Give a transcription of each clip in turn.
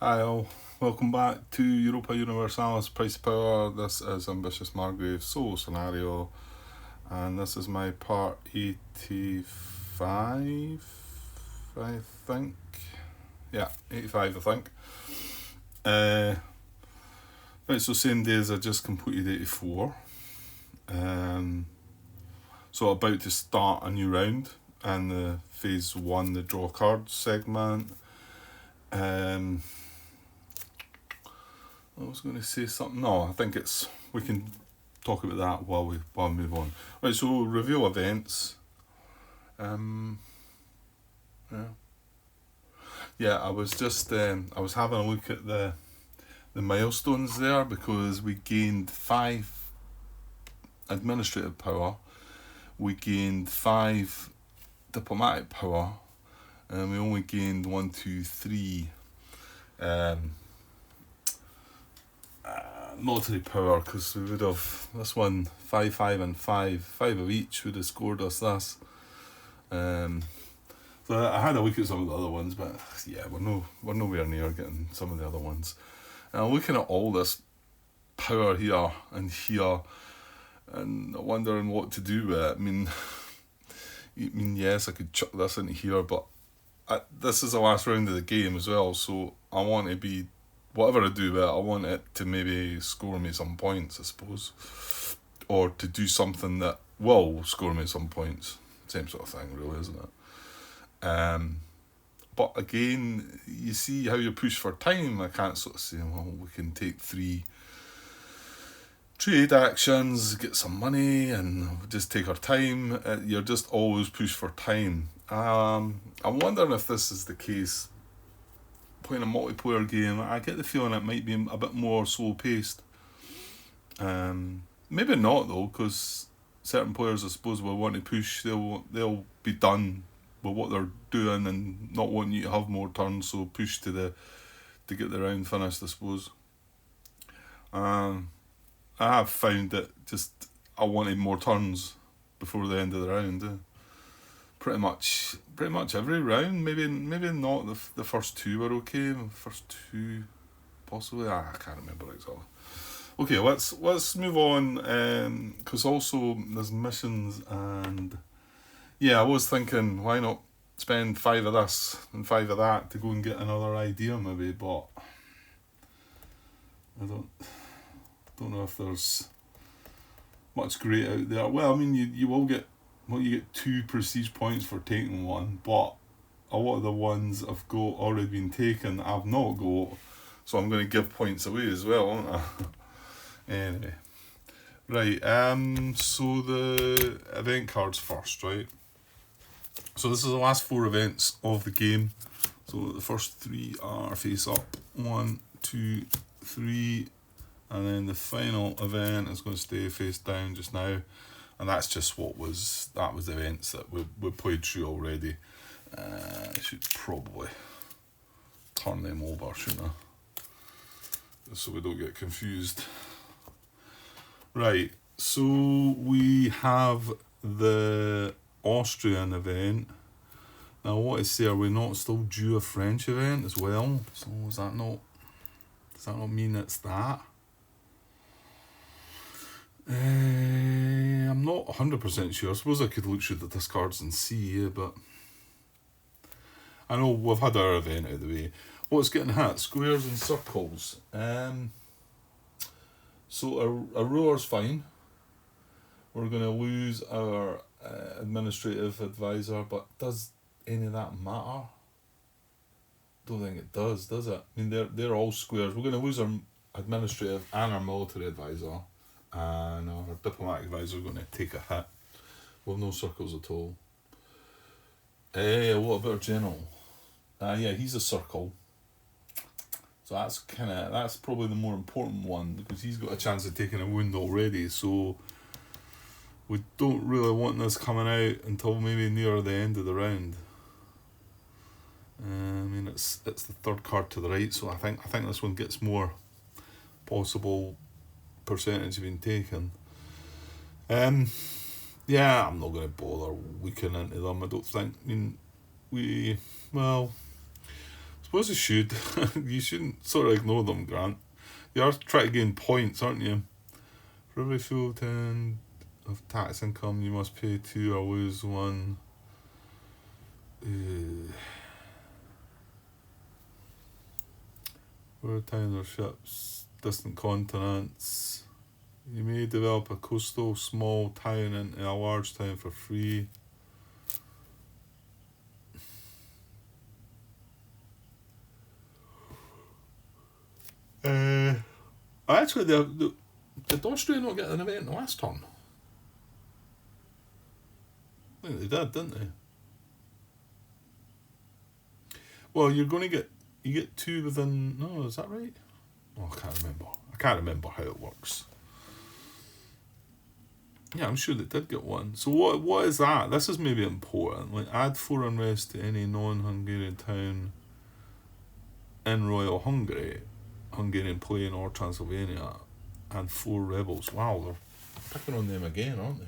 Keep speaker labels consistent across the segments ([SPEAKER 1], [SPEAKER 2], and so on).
[SPEAKER 1] Hi all, welcome back to Europa Universalis Price Power. This is Ambitious Margrave solo scenario, and this is my part 85, I think. Yeah, 85 I think. Right, so same day as I just completed 84. So about to start a new round and the phase 1, the draw cards segment. I was going to say something. No, I think we can talk about that while we move on. Right, so reveal events. Yeah, yeah. I was just I was having a look at the milestones there because we gained 5 administrative power, we gained 5 diplomatic power, and we only gained 1, 2, 3. Military power, because we would have this one 5, 5 and 5 of each would have scored us this. So I had a look at some of the other ones, but yeah, we're nowhere near getting some of the other ones. And I'm looking at all this power here and here, and wondering what to do with it. I mean, yes, I could chuck this into here, but this is the last round of the game as well, so I want to be, whatever I do with it, I want it to maybe score me some points, I suppose. Or to do something that will score me some points. Same sort of thing, really, isn't it? But again, you see how you push for time. I can't sort of say, well, we can take 3 trade actions, get some money, and just take our time. You're just always push for time. I'm wondering if this is the case. Playing a multiplayer game, I get the feeling it might be a bit more slow paced. Maybe not though, because certain players, I suppose, will want to push. They'll be done with what they're doing and not wanting you to have more turns, so push to get the round finished, I suppose. I have found that just I wanted more turns before the end of the round. Pretty much every round. Maybe not the first 2 were okay. First 2 possibly. I can't remember exactly. Okay, let's move on. Because also there's missions, and yeah, I was thinking why not spend 5 of this and 5 of that to go and get another idea maybe, but I don't know if there's much great out there. Well, I mean you will get. Well, you get 2 prestige points for taking one, but a lot of the ones I've got already been taken, I've not got, so I'm going to give points away as well, aren't I? Anyway, right. So the event cards first, right? So this is the last 4 events of the game. So the first 3 are face up, 1, 2, 3, and then the final event is going to stay face down just now. And that's just that was the events that we played through already. I should probably turn them over, shouldn't I? So we don't get confused. Right, so we have the Austrian event. Now what is there? Are we not still due a French event as well? So does that not mean it's that? I'm not 100% sure. I suppose I could look through the discards and see, but I know we've had our event out of the way. What's getting hit? Squares and circles. So a ruler's fine. We're going to lose our administrative advisor, but does any of that matter? Don't think it does it? I mean, they're all squares. We're going to lose our administrative and our military advisor. And our diplomatic advisor is going to take a hit. Well, no circles at all. What about our general? Yeah, he's a circle. So that's probably the more important one, because he's got a chance of taking a wound already. So we don't really want this coming out until maybe near the end of the round. I mean, it's the 3rd card to the right, so I think this one gets more possible percentage being taken. Yeah, I'm not going to bother looking into them. I don't think. I mean, suppose suppose you should. You shouldn't sort of ignore them, Grant. You are trying to gain points, aren't you? For every full 10 of tax income, you must pay 2 or lose 1. Where towns or ships, distant continents. You may develop a coastal small town into a large town for free. Actually, did Austria not get an event last turn? I think they did, didn't they? Well, you get 2 within. No, is that right? Oh, I can't remember how it works. Yeah, I'm sure they did get 1. So what is that? This is maybe important. Like, add 4 unrest to any non-Hungarian town in Royal Hungary, Hungarian Plain or Transylvania, and 4 rebels. Wow, they're picking on them again, aren't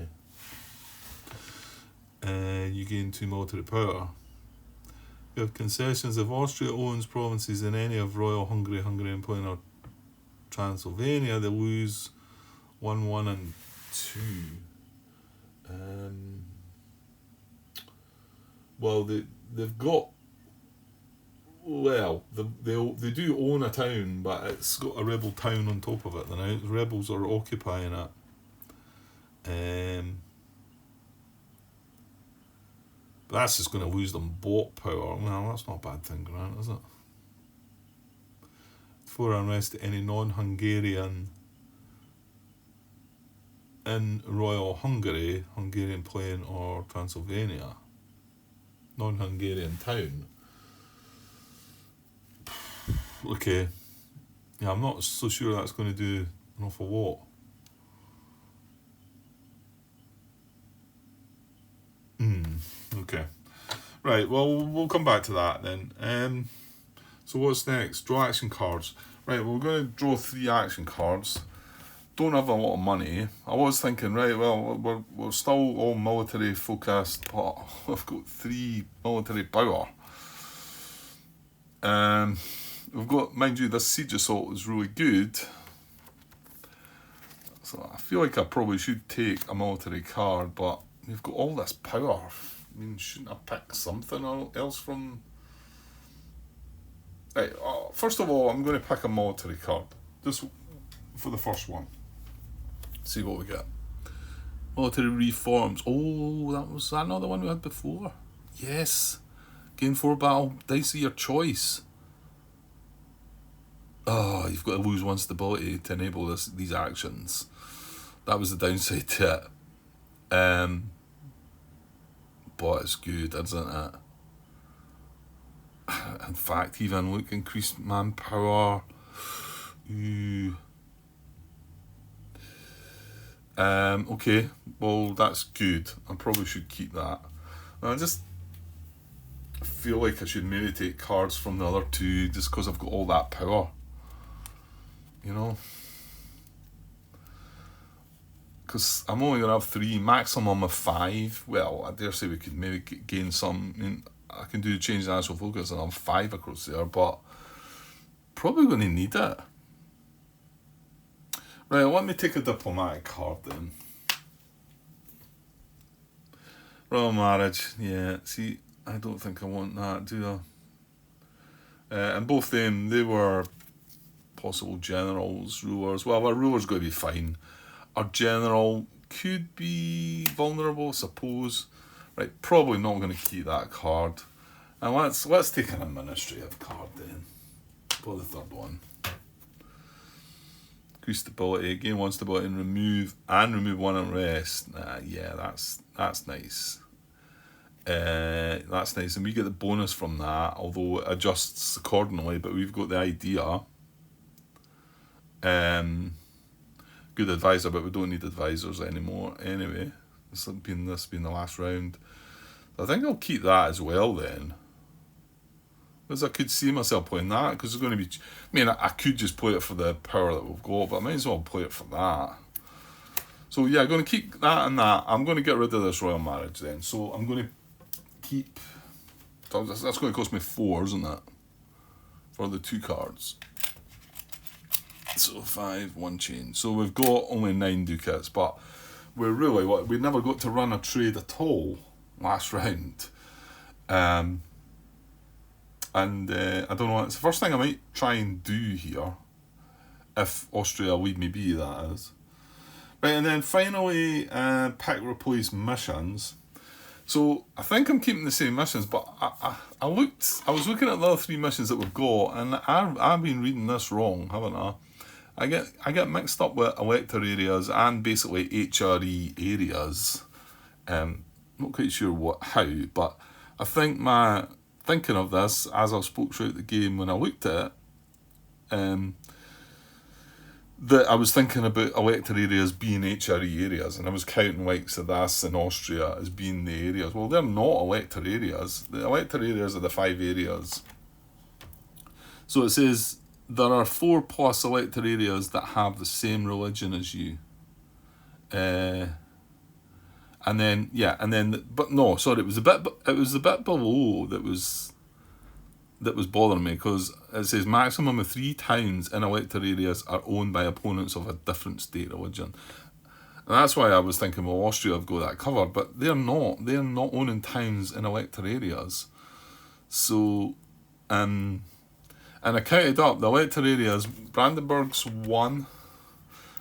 [SPEAKER 1] they? You gain 2 military power. You have concessions. If Austria owns provinces in any of Royal Hungary, Hungarian Plain or Transylvania, they lose 1, 1 and 2. Well, they've got. Well, they do own a town, but it's got a rebel town on top of it. The now the rebels are occupying it. But that's just going to lose them block power. Well, that's not a bad thing, Grant, is it? 4 unrest to any non-Hungarian in Royal Hungary, Hungarian Plain or Transylvania. Non-Hungarian town. Okay. Yeah, I'm not so sure that's going to do an awful lot. Okay. Right, well, we'll come back to that then. So what's next? Draw action cards. Right, we're going to draw 3 action cards. Don't have a lot of money. I was thinking, right, well, we're still all military focused, but we've got 3 military power. We've got, mind you, this siege assault is really good. So I feel like I probably should take a military card, but we've got all this power. I mean, shouldn't I pick something else from... Right, first of all, I'm going to pick a military card. Just for the first one. See what we get. Military reforms. Oh, was that not the one we had before? Yes. Gain 4 battle dice of your choice. Oh, you've got to lose 1 stability to enable these actions. That was the downside to it. But it's good, isn't it? In fact, even look, increased manpower. Ooh. Okay, well, that's good. I probably should keep that. I just feel like I should maybe take cards from the other 2 just because I've got all that power. You know? Because I'm only going to have 3, maximum of 5. Well, I dare say we could maybe gain some. I mean, I can do change national focus and I'll have 5 across there, but probably going to need it. Right, let me take a diplomatic card then. Royal marriage, yeah. See, I don't think I want that, do I? And both them, they were possible generals, rulers. Well, our ruler's going to be fine. Our general could be vulnerable, I suppose. Right, probably not going to keep that card. And let's take an administrative card then. For the third one. Increase stability, gain 1 stability and remove 1 unrest. Yeah, that's nice. That's nice, and we get the bonus from that, although it adjusts accordingly, but we've got the idea. Good advisor, but we don't need advisors anymore anyway. This has been the last round. I think I'll keep that as well then. Because I could see myself playing that, because it's going to be... I mean, I could just play it for the power that we've got, but I might as well play it for that. So yeah, I'm going to keep that and that. I'm going to get rid of this royal marriage then. So I'm going to keep... That's going to cost me 4, isn't it? for the 2 cards. So 5, 1 change. So we've got only 9 ducats, but we never got to run a trade at all last round. I don't know, it's the first thing I might try and do here, if Austria leave me be, that is. Right, and then finally, pick, replace missions. So I think I'm keeping the same missions, but I was looking at the other 3 missions that we've got, and I've been reading this wrong, haven't I? I get mixed up with elector areas and basically HRE areas. Not quite sure how, but I think my thinking of this, as I spoke throughout the game when I looked at it, that I was thinking about elector areas being HRE areas, and I was counting likes of this in Austria as being the areas. Well, they're not elector areas. The elector areas are the 5 areas. So it says there are 4 plus elector areas that have the same religion as you. But no, sorry, it was the bit below that was bothering me, because it says maximum of 3 towns in elector areas are owned by opponents of a different state religion. And that's why I was thinking, well, Austria have got that covered, but they're not owning towns in elector areas. So, and I counted up the elector areas. Brandenburg's 1,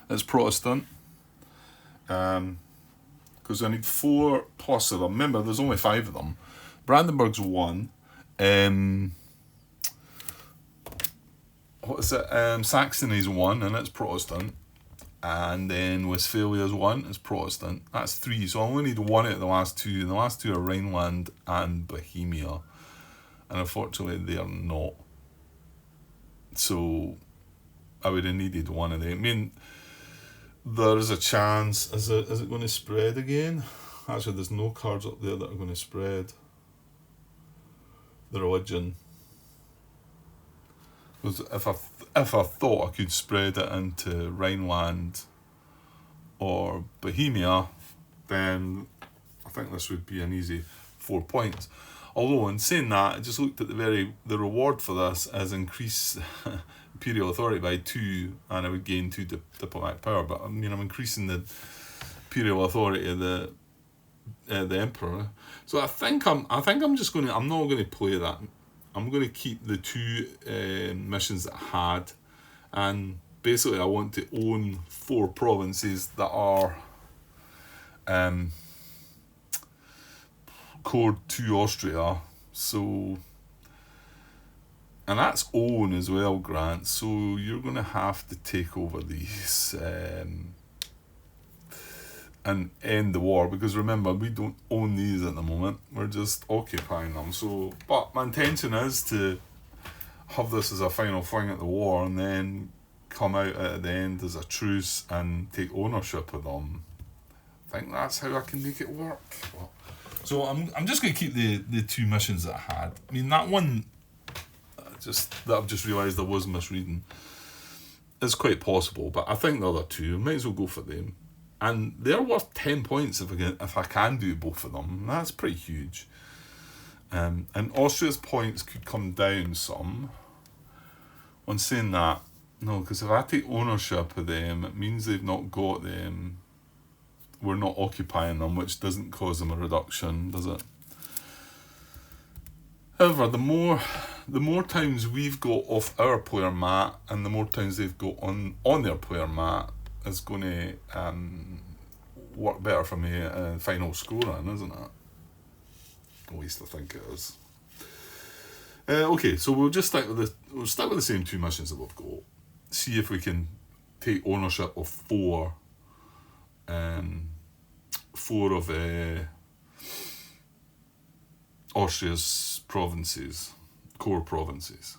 [SPEAKER 1] it's Protestant. Because I need 4 plus of them. Remember, there's only 5 of them. Brandenburg's 1. What is it? Saxony's 1, and it's Protestant. And then Westphalia's 1 is Protestant. That's 3. So I only need 1 out of the last 2. And the last 2 are Rhineland and Bohemia. And unfortunately, they are not. So I would have needed 1 of them. I mean, there's a chance. Is it going to spread again? Actually, there's no cards up there that are going to spread the religion. Because if I thought I could spread it into Rhineland or Bohemia, then I think this would be an easy 4 points. Although, in saying that, I just looked at the reward for this as increase imperial authority by 2, and I would gain 2 diplomatic power. But I mean, I'm increasing the imperial authority of the emperor. So I think I'm not going to play that. I'm going to keep the 2 missions that I had, and basically I want to own 4 provinces that are core to Austria. So, and that's own as well, Grant. So you're going to have to take over these and end the war, because remember, we don't own these at the moment. We're just occupying them. So, but my intention is to have this as a final thing at the war, and then come out at the end as a truce and take ownership of them. I think that's how I can make it work. So I'm just going to keep the 2 missions that I had. I mean, that one that I've just realised I was misreading is quite possible, but I think the other 2, I might as well go for them. And they're worth 10 points if I can do both of them. That's pretty huge. And Austria's points could come down some. On saying that, no, because if I take ownership of them, it means they've not got them. We're not occupying them, which doesn't cause them a reduction, does it? However, the more times we've got off our player mat, and the more times they've got on their player mat, is going to work better for me final scoring, isn't it? At least I think it is. Okay, so we'll stick with the same 2 missions that we've got. See if we can take ownership of 4 of Austria's provinces, core provinces,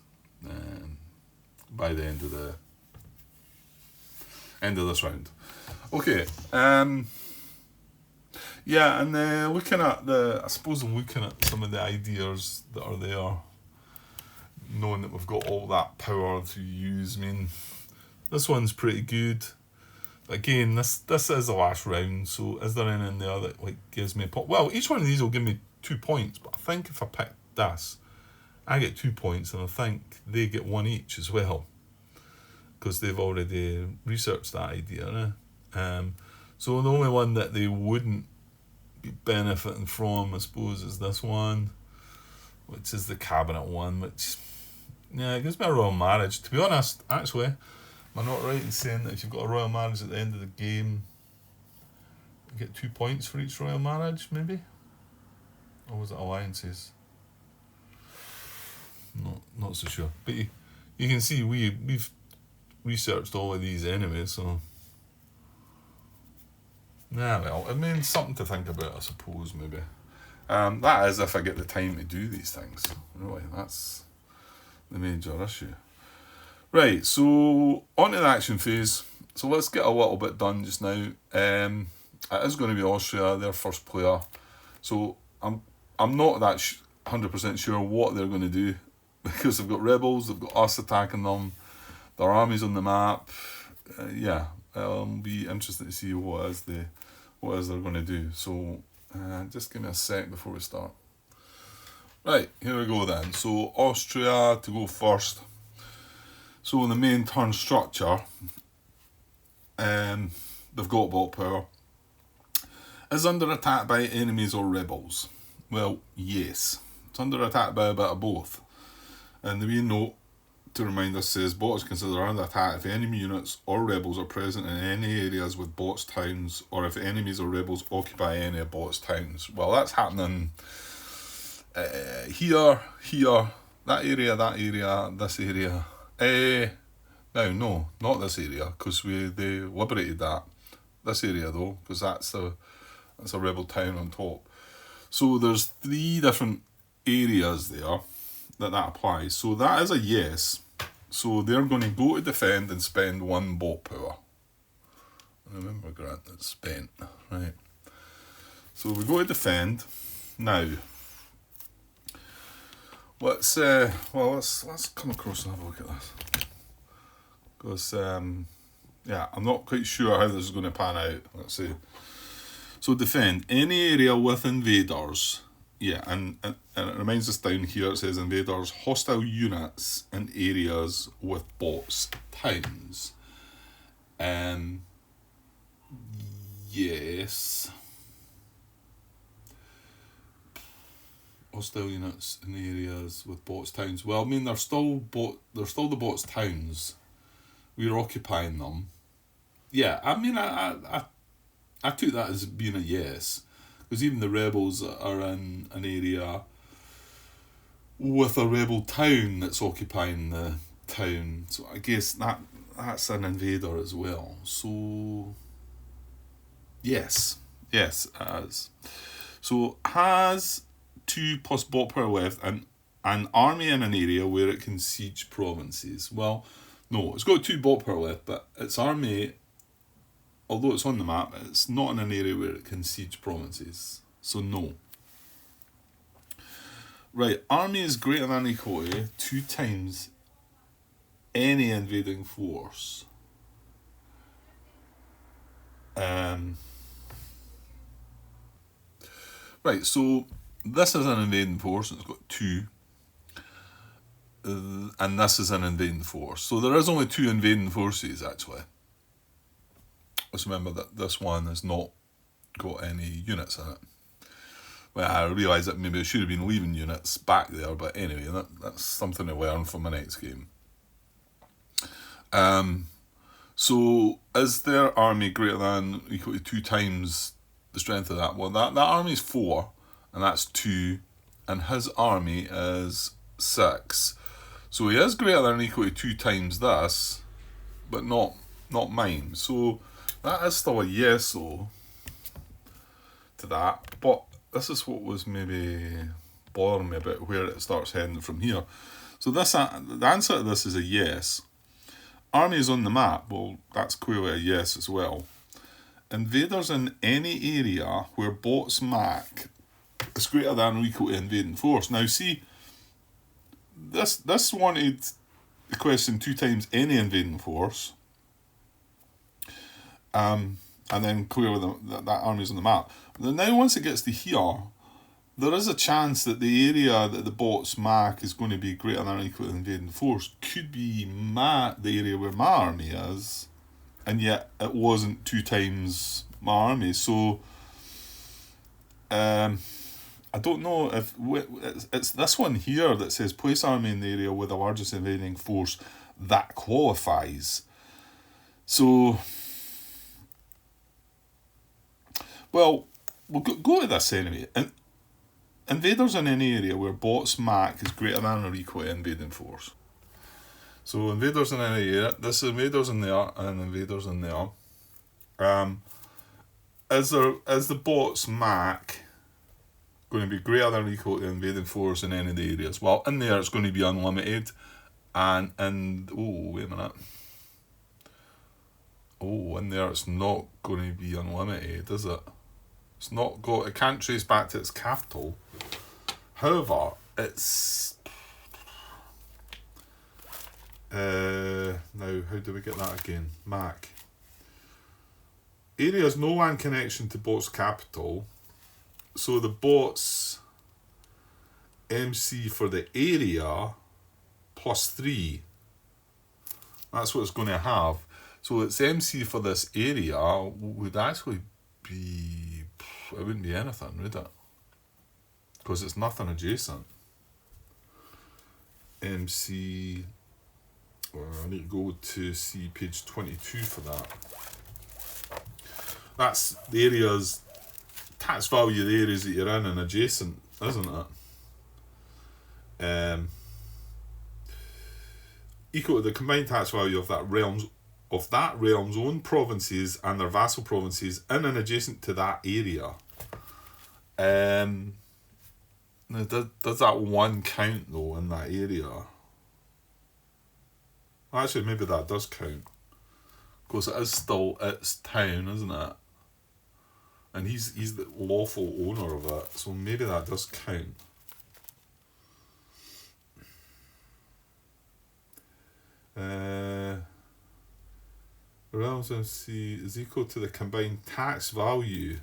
[SPEAKER 1] by the end of this round. Okay. Yeah, and looking at looking at some of the ideas that are there, knowing that we've got all that power to use. I mean, this one's pretty good. Again, this is the last round, so is there anything there that gives me a point? Well, each one of these will give me 2 points, but I think if I pick this, I get 2 points, and I think they get 1 each as well, because they've already researched that idea. So the only one that they wouldn't be benefiting from, I suppose, is this one, which is the cabinet one, which, it gives me a royal marriage. To be honest, actually, am I not right in saying that if you've got a royal marriage at the end of the game, you get 2 points for each royal marriage, maybe? Or was it alliances? Not so sure. But you can see we've researched all of these anyway, so... well, it means something to think about, I suppose, maybe. That is if I get the time to do these things. Really, that's the major issue. Right, so on to the action phase. So let's get a little bit done just now. It is going to be Austria, their first player. So I'm not that 100% sure what they're going to do, because they've got rebels, they've got us attacking them, their army's on the map. It'll be interesting to see what is they're going to do. So just give me a sec before we start. Right, here we go then. So Austria to go first. So in the main turn structure, they've got ball power. Is under attack by enemies or rebels? Well, yes. It's under attack by a bit of both. And the wee note to remind us says, bots considered under attack if enemy units or rebels are present in any areas with bots' towns, or if enemies or rebels occupy any of bots' towns. Well, that's happening here, that area, this area. No, not this area, because they liberated that. This area though, because that's a rebel town on top. So there's 3 different areas there that applies. So that is a yes. So they're going to go to defend and spend 1 bot power. Remember, Grant, it's spent. Right. So we go to defend. Now, let's come across and have a look at this. Because, I'm not quite sure how this is going to pan out. Let's see. So defend any area with invaders. Yeah, and it reminds us down here, it says invaders, hostile units in areas with bots, towns. Yes. Hostile units in areas with bots, towns. Well, I mean, they're still the bots' towns. We're occupying them. Yeah, I mean, I took that as being a yes. Because even the rebels are in an area with a rebel town that's occupying the town. So I guess that's an invader as well. So, yes, it is. So, has 2 plus bot power left and an army in an area where it can siege provinces. Well, no, it's got 2 bot power left, but its army, although it's on the map, it's not in an area where it can siege provinces. So no. Right, army is greater than or equal to 2 times any invading force. Right, so this is an invading force, and it's got 2. And this is an invading force. So there is only 2 invading forces, actually. Let's remember that this one has not got any units in it. Well, I realise that maybe I should have been leaving units back there, but anyway, that's something to learn for my next game. So, is their army greater than or equal to 2 times the strength of that? Well, that army is 4, and that's 2, and his army is 6. So he is greater than or equal to 2 times this, but not mine. So that is still a yes, though, to that. But this is what was maybe bothering me about where it starts heading from here. So the answer to this is a yes. Army is on the map. Well, that's clearly a yes as well. Invaders in any area where bots MAC is greater than or equal to invading force. Now see, this wanted the question 2 times any invading force. And then clearly that army's on the map. But now once it gets to here, there is a chance that the area that the bot's MAC is going to be greater than or equal to the invading force could be the area where my army is, and yet it wasn't 2 times my army. So I don't know if it's this one here that says place army in the area with the largest invading force that qualifies. So, well, we'll go to this anyway. Invaders in any area where bot's MAC is greater than or equal to invading force. So invaders in any area, this is invaders in there and invaders in there. Is the bot's MAC going to be greater than or equal to invading force in any of the areas? Well, in there it's going to be unlimited, and oh, wait a minute. Oh, in there it's not going to be unlimited, is it? It's not got. It can't trace back to its capital. However, it's now how do we get that again? MAC. Area has no land connection to bot's capital, so the bot's MC for the area +3. That's what it's going to have. So its MC for this area would actually be, it wouldn't be anything, would it? Because it's nothing adjacent. MC, I need to go to see page 22 for that. That's the areas, tax value of the areas that you're in and adjacent, isn't it? Equal to the combined tax value of that realm's own provinces and their vassal provinces in and adjacent to that area. Now, does that one count though in that area? Actually, maybe that does count, because it is still its town, isn't it? And he's the lawful owner of it, so maybe that does count. Realms MC is equal to the combined tax value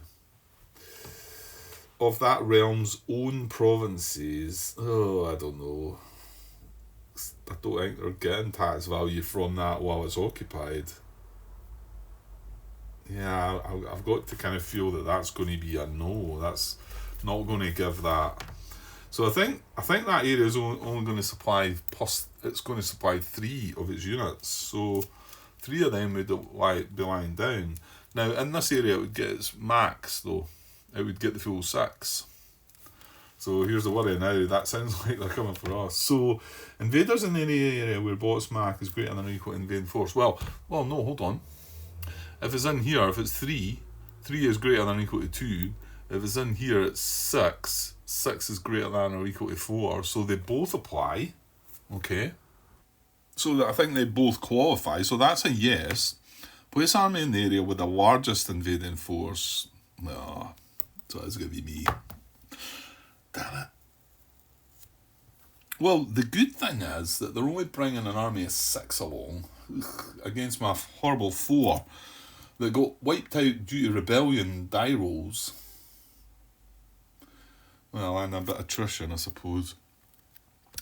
[SPEAKER 1] of that realm's own provinces. Oh, I don't know. I don't think they're getting tax value from that while it's occupied. Yeah, I've got to kind of feel that that's going to be a no. That's not going to give that. So I think that area is only going to supply it's going to supply 3 of its units. So 3 of them would be lying down. Now in this area it would get its max though. It would get the full 6. So here's the worry now. That sounds like they're coming for us. So invaders in any area where bot's MAC is greater than or equal to invading force. Well, no, hold on. If it's in here, if it's 3 is greater than or equal to 2. If it's in here, it's 6. 6 is greater than or equal to 4. So they both apply. Okay. So I think they both qualify. So that's a yes. Place army in the area with the largest invading force. No. So it's going to be me. Damn it. Well, the good thing is that they're only bringing an army of 6 along against my horrible 4 that got wiped out due to rebellion die rolls. Well, and a bit of attrition, I suppose.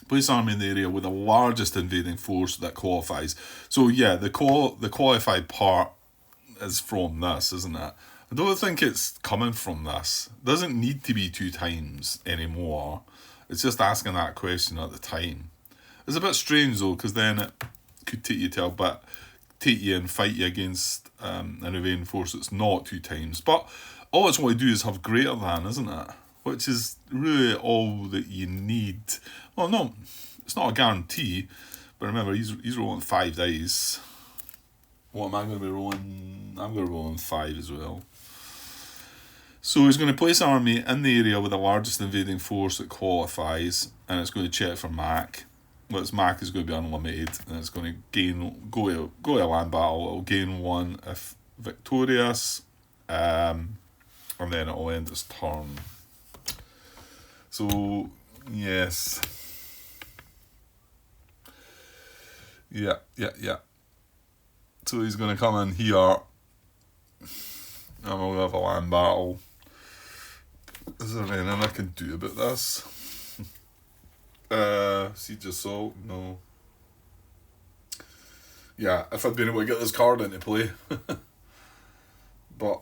[SPEAKER 1] Place army in the area with the largest invading force that qualifies. So yeah, the qualified part is from this, isn't it? I don't think it's coming from this. It doesn't need to be 2 times anymore. It's just asking that question at the time. It's a bit strange though, because then it could take you and fight you against an invading force that's not 2 times. But all it's going to do is have greater than, isn't it? Which is really all that you need. Well, no, it's not a guarantee. But remember, he's rolling 5 dice. What am I going to be rolling? I'm going to roll 5 as well. So he's going to place an army in the area with the largest invading force that qualifies, and it's going to check for MAC. Well, its MAC is going to be unlimited, and it's going to go to a land battle. It'll gain 1 if victorious, and then it'll end its turn. So yes, yeah. So he's going to come in here, and we'll have a land battle. Is there anything I can do about this? Siege Assault, no. Yeah, if I'd been able to get this card into play. But,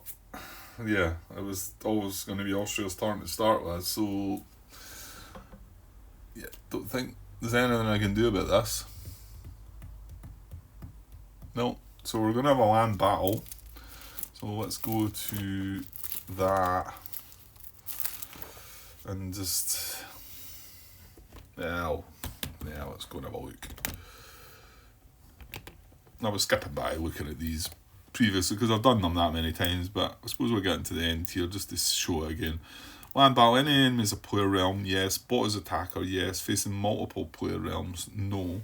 [SPEAKER 1] yeah, it was always going to be Austria's turn to start with, so... Yeah, don't think there's anything I can do about this. No. So we're going to have a land battle. So let's go to that. And just... Yeah, let's go and have a look. I was skipping by looking at these previously because I've done them that many times, but I suppose we're getting to the end here just to show it again. Land battle, any enemy is a player realm, yes. Bot is attacker, yes. Facing multiple player realms, no.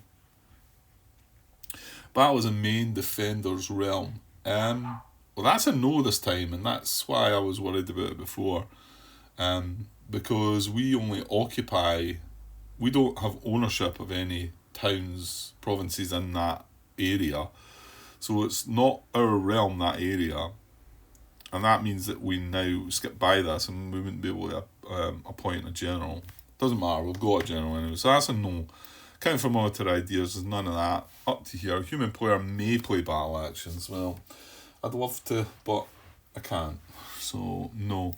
[SPEAKER 1] Battle is a main defender's realm. Well, that's a no this time, and that's why I was worried about it before. Because we only occupy... We don't have ownership of any towns, provinces in that area. So it's not our realm, that area. And that means that we now skip by this and we wouldn't be able to appoint a general. Doesn't matter, we've got a general anyway. So that's a no. Counting for military ideas, there's none of that. Up to here, human player may play battle actions. Well, I'd love to, but I can't. So, no.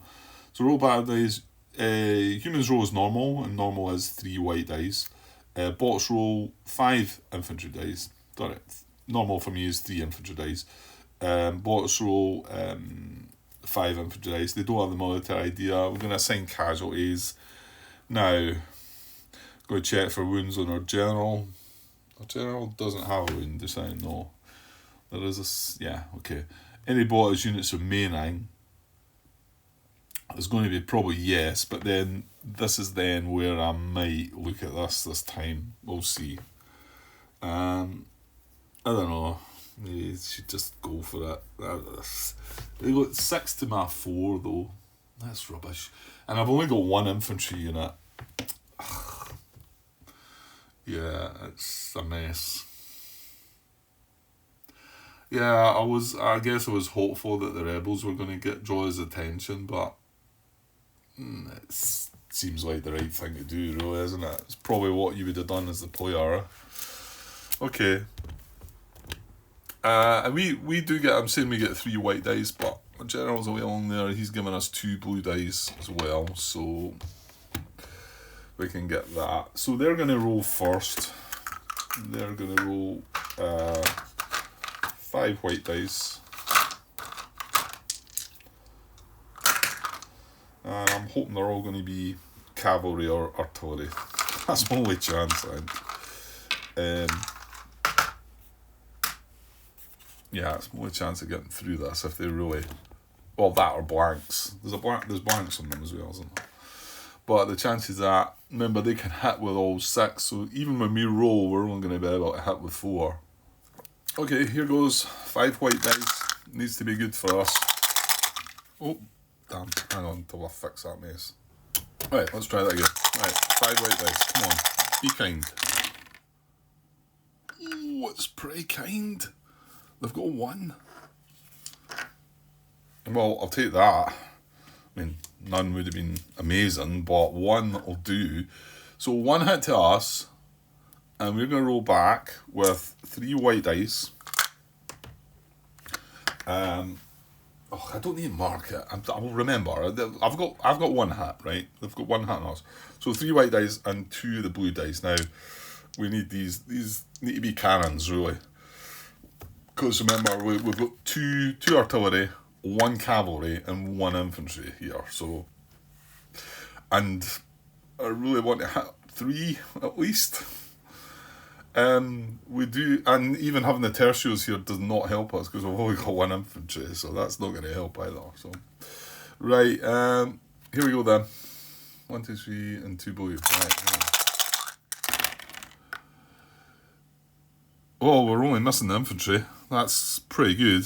[SPEAKER 1] So roll battle dice. Humans roll as normal, and normal is 3 white dice. Bots roll 5 infantry dice. Got it. Normal for me is 3 infantry dice. Bots roll 5 infantry dice. They don't have the military idea. We're going to assign casualties. Now, go check for wounds on our general. Our general doesn't have a wound, they're saying no. There is a... Yeah, okay. Any bot as units remaining. It's going to be probably yes, but then this is then where I might look at this time. We'll see. I don't know. Maybe you should just go for it. They got 6 to my 4 though. That's rubbish. And I've only got 1 infantry unit. Yeah, it's a mess. Yeah, I guess I was hopeful that the rebels were going to draw his attention, but it seems like the right thing to do, really, isn't it? It's probably what you would have done as the player. Okay. And we do get, I'm saying we get 3 white dice, but the general's away along there. He's given us 2 blue dice as well, so we can get that. So they're going to roll first. They're going to roll 5 white dice. And I'm hoping they're all going to be cavalry or artillery. That's my only chance, I think. Yeah, it's my only chance of getting through this if they really... Well, that or blanks. There's blanks on them as well, isn't there? But the chances are, remember, they can hit with all 6, so even when we roll, we're only going to be able to hit with 4. Okay, here goes. 5 white dice. Needs to be good for us. Oh, damn. Hang on until I fix that mess. Right, let's try that again. Right, 5 white dice. Come on. Be kind. Oh, it's pretty kind. They've got 1. Well, I'll take that. I mean, none would have been amazing, but 1 will do. So 1 hit to us, and we're going to roll back with 3 white dice. I don't need to mark it. I will remember. I've got 1 hit, right? They've got 1 hit on us. So 3 white dice and 2 of the blue dice. Now, we need these need to be cannons, really. Because remember, we've got 2 artillery, 1 cavalry, and 1 infantry here. So, and I really want to hit 3 at least. We do, and even having the tertios here does not help us because we've only got 1 infantry, so that's not going to help either. So, right, here we go then. 1, 2, 3, and 2 blue. Right. Oh, we're only missing the infantry. That's pretty good.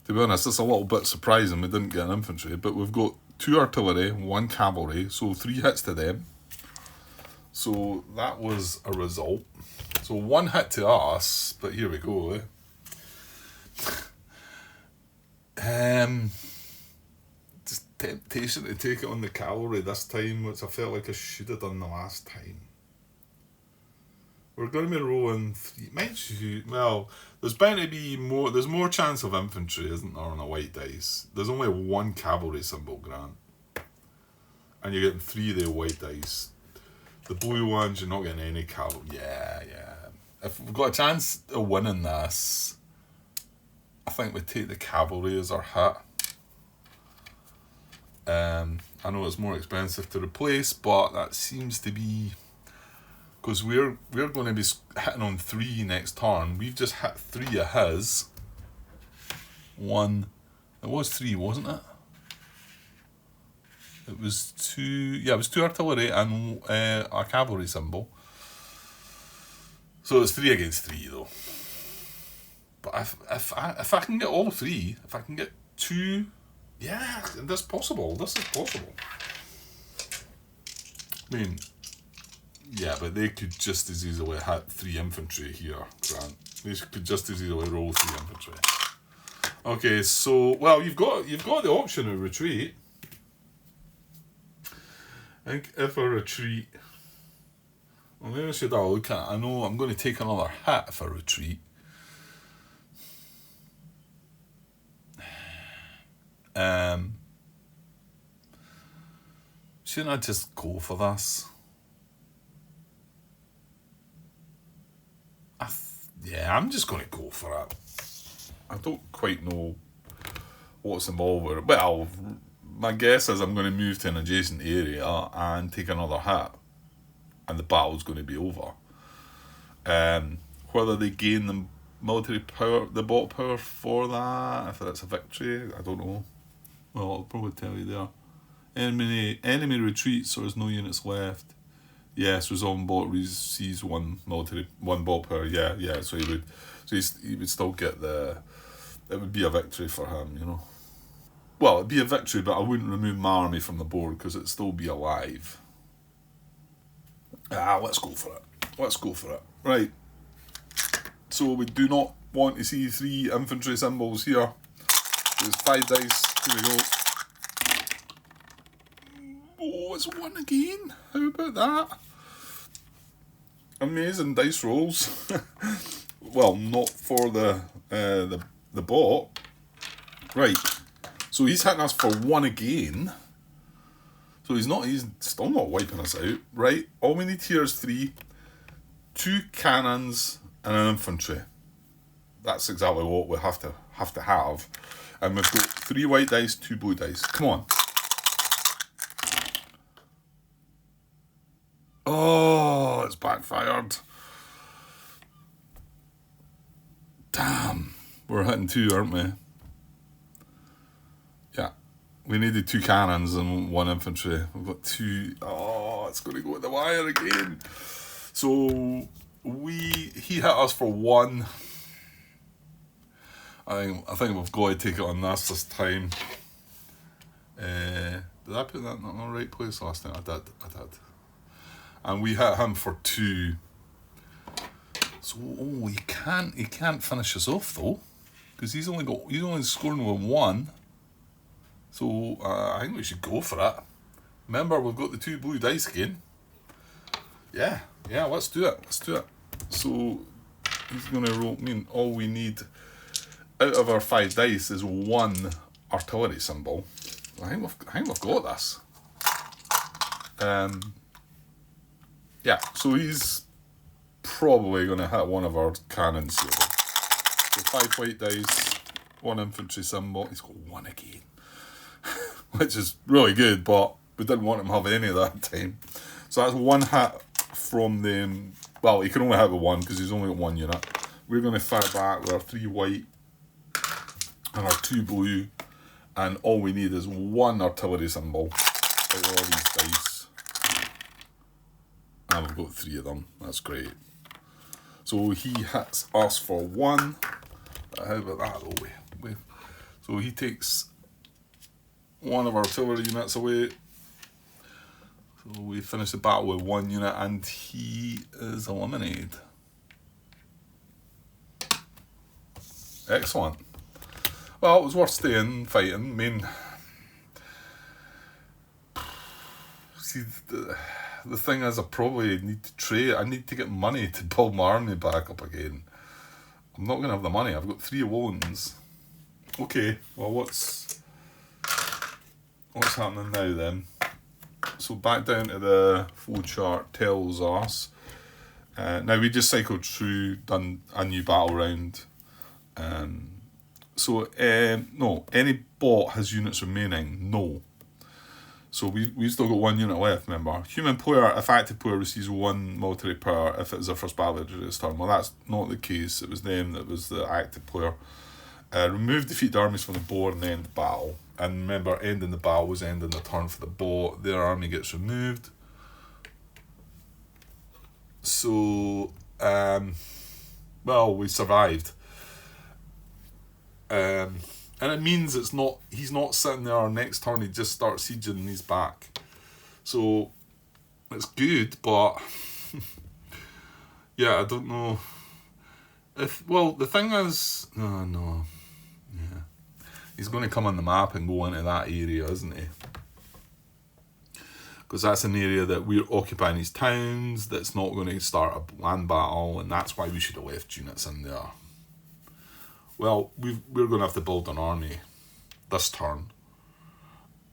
[SPEAKER 1] To be honest, it's a little bit surprising we didn't get an infantry, but we've got 2 artillery, 1 cavalry, so 3 hits to them. So that was a result. So 1 hit to us, but here we go. Just temptation to take it on the cavalry this time, which I felt like I should have done the last time. We're going to be rolling there's bound to be more. There's more chance of infantry, isn't there, on a white dice? There's only one cavalry symbol, Grant, and you're getting 3 of the white dice. The blue ones, you're not getting any cavalry. Yeah. If we've got a chance of winning this, I think we take the cavalry as our hit. I know it's more expensive to replace, but that seems to be because we're going to be hitting on 3 next turn. We've just hit 3 of his. 1. It was 3, wasn't it? It was 2. Yeah, it was 2 artillery and a cavalry symbol. So it's 3 against 3 though. But if I can get all 3, if I can get 2. Yeah, this is possible. I mean, yeah, but they could just as easily hit 3 infantry here, Grant. They could just as easily roll 3 infantry. Okay, so you've got the option of retreat. I think if I retreat, maybe I should have a look at it. I know I'm going to take another hit if I retreat. Shouldn't I just go for this? I'm just going to go for it. I don't quite know what's involved with it. Well, my guess is I'm going to move to an adjacent area and take another hit, and the battle's going to be over. Whether they gain the military power, the bot power for that, if that's a victory, I don't know. Well, I'll probably tell you there. Enemy retreats, so there's no units left. Yes, resolving bot receives 1 bot power. Yeah. So he would still get it would be a victory for him, you know. Well, it'd be a victory, but I wouldn't remove my army from the board because it'd still be alive. Let's go for it. Right. So we do not want to see 3 infantry symbols here. There's 5 dice. Here we go. Oh, it's 1 again. How about that? Amazing dice rolls. Well, not for the bot. Right. So he's hitting us for 1 again. So he's still not wiping us out. Right. All we need here is 3. 2 cannons and an infantry. That's exactly what we have to have. And we've got 3 white dice, 2 blue dice. Come on. Oh, it's backfired. Damn. We're hitting 2, aren't we? Yeah. We needed 2 cannons and 1 infantry. We've got 2. Oh, it's going to go at the wire again. So he hit us for 1. I think we've got to take it on this time. Did I put that in the right place last time? I did. And we hit him for 2. So he can't finish us off though, because he's only scoring with 1. So I think we should go for it. Remember, we've got the 2 blue dice again. Yeah, let's do it. So he's gonna roll. I mean, all we need out of our 5 dice is 1 artillery symbol. I think we've got this. Yeah, so he's probably going to hit one of our cannons here. So 5 white dice, 1 infantry symbol. He's got 1 again, which is really good, but we didn't want him to have any of that time. So that's 1 hit from them. Well, he can only hit with 1 because he's only got 1 unit. We're going to fire back with our 3 white and our 2 blue, and all we need is 1 artillery symbol out of all these dice. And we've got 3 of them. That's great. So he hits us for 1. How about that though? So he takes 1 of our artillery units away. So we finish the battle with 1 unit and he is eliminated. Excellent. Well, it was worth staying, fighting. I mean, see, the thing is, I probably need to trade. I need to get money to build my army back up again. I'm not going to have the money. I've got 3 loans. Okay, well, what's happening now then? So back down to the flow chart tells us. Now we just cycled through, done a new battle round. No, any bot has units remaining. No. So we still got 1 unit left, remember. Human player, if active player, receives 1 military power if it was their first battle during this turn. Well, that's not the case. It was them that was the active player. Remove defeated armies from the board and end the battle. And remember, ending the battle was ending the turn for the bot. Their army gets removed. So, well, we survived. And it means he's not sitting there next turn, he just starts sieging and he's back. So, it's good, but yeah, I don't know. The thing is, no. Yeah. He's going to come on the map and go into that area, isn't he? Because that's an area that we're occupying his towns, that's not going to start a land battle, and that's why we should have left units in there. Well, we're going to have to build an army this turn,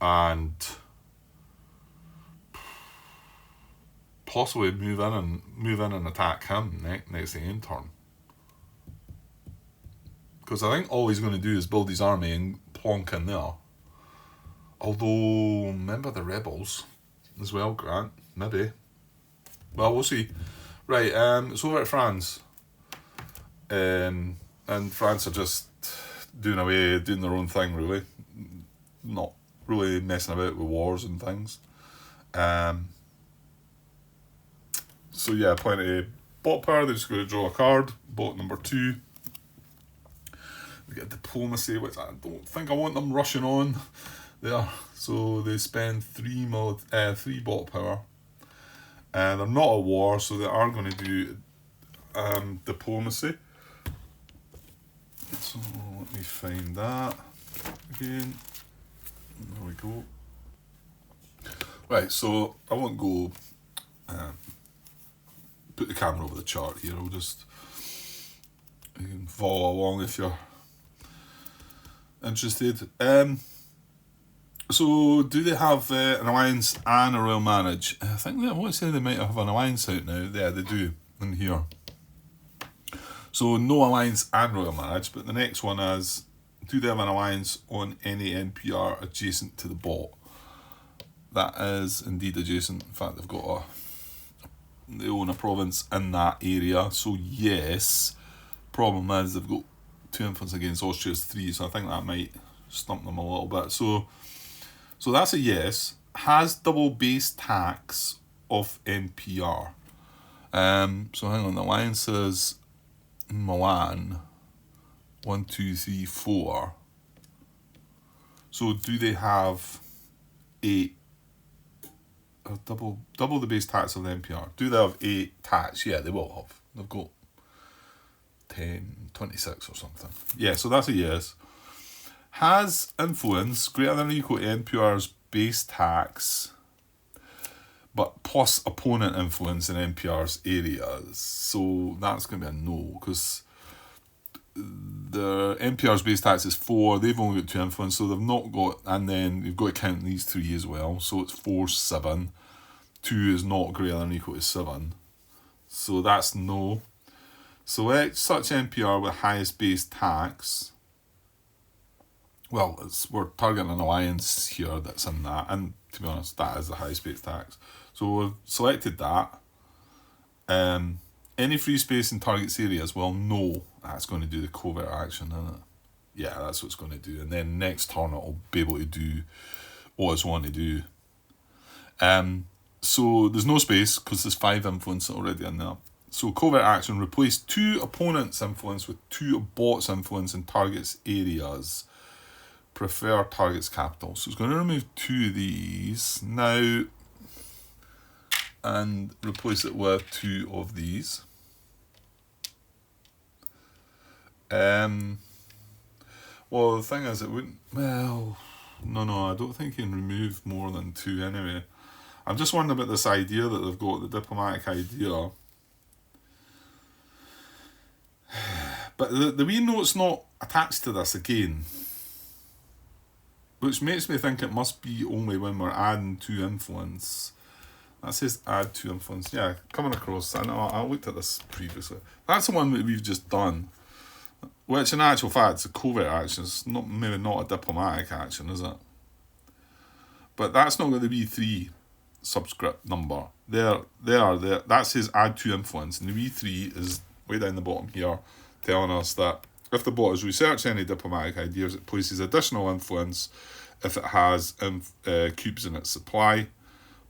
[SPEAKER 1] and possibly move in and attack him next the end turn. Because I think all he's going to do is build his army and plonk in there. Although, remember the rebels as well, Grant? Maybe. Well, we'll see. Right, it's over at France. And France are just doing their own thing, really. Not really messing about with wars and things. So yeah, plenty of bot power. They're just going to draw a card. Bot number 2. We get diplomacy, which I don't think I want them rushing on there. So they spend 3 bot power. They're not at war, so they are going to do diplomacy. So let me find that again. There we go. Right, so I won't go put the camera over the chart here. I'll just, you can follow along if you're interested. So do they have an alliance and a royal marriage? I think I want to say they might have an alliance out now. Yeah, they do in here. So no alliance and royal marriage, but the next one is, do they have an alliance on any NPR adjacent to the bot? That is indeed adjacent. In fact, they own a province in that area. So yes, problem is they've got 2 influence against Austria's 3, so I think that might stump them a little bit. So that's a yes. Has double base tax of NPR. So hang on, the alliance is Milan, 1, 2, 3, 4. So do they have double the base tax of the NPR? Do they have 8 tax? Yeah, they will have. They've got 10, 26 or something. Yeah, so that's a yes. Has influence greater than or equal to NPR's base tax, but plus opponent influence in NPR's areas. So that's going to be a no, because the NPR's base tax is 4, they've only got 2 influence, so they've not got, and then you've got to count these 3 as well, so it's 4, 7. 2 is not greater than or equal to 7. So that's no. Select such NPR with highest base tax. Well, we're targeting an alliance here that's in that, and to be honest, that is the highest base tax. So we've selected that. Any free space in target's areas? Well, no, that's going to do the covert action, isn't it? Yeah, that's what it's going to do. And then next turn it'll be able to do what it's wanting to do. So there's no space because there's 5 influence already in there. So covert action, replace 2 opponents' influence with 2 bots' influence in target's areas. Prefer target's capital. So it's going to remove 2 of these now and replace it with 2 of these. Well, the thing is, it wouldn't. Well, no, I don't think you can remove more than 2 anyway. I'm just wondering about this idea that they've got, the diplomatic idea. But the wee note's not attached to this again, which makes me think it must be only when we're adding 2 influence. That says add 2 influence. Yeah, coming across. I looked at this previously. That's the one that we've just done, which in actual fact is a covert action. It's maybe not a diplomatic action, is it? But that's not going to be 3 subscript number. There. That says add 2 influence, and the V3 is way down the bottom here, telling us that if the bot has researched any diplomatic ideas, it places additional influence if it has cubes in its supply.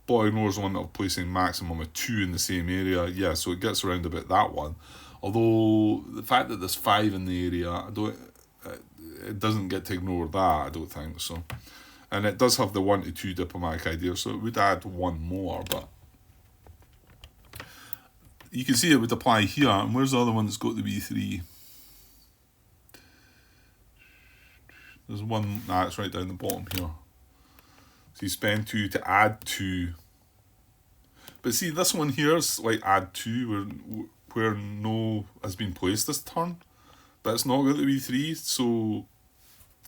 [SPEAKER 1] Bot ignores the one of placing maximum of 2 in the same area. Yeah, so it gets around about that one. Although the fact that there's 5 in the area, it doesn't get to ignore that, I don't think so. And it does have the 1 to 2 diplomatic ideas, so it would add 1 more, but you can see it would apply here. And where's the other one that's got the V3? There's one, it's right down the bottom here. So you spend 2 to add 2. But see, this one here is like add 2 where no has been placed this turn. But it's not got the V3, so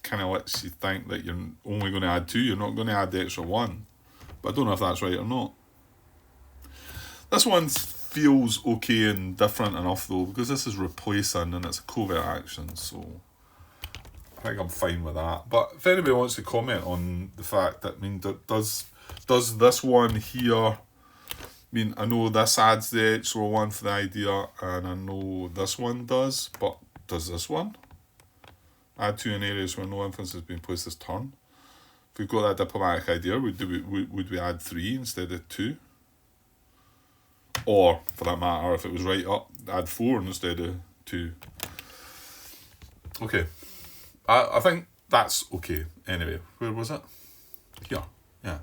[SPEAKER 1] kind of lets you think that you're only going to add 2. You're not going to add the extra 1. But I don't know if that's right or not. This one feels okay and different enough though, because this is replacing and it's a covert action, so I think I'm fine with that. But if anybody wants to comment on the fact that, I mean, does this one here, I mean, I know this adds the extra 1 for the idea, and I know this one does, but does this one add 2 in areas where no influence has been placed this turn? If we've got that diplomatic idea, would we add 3 instead of 2? Or, for that matter, if it was right up, add 4 instead of 2. Okay. I think that's okay. Anyway, where was it? Here. Yeah.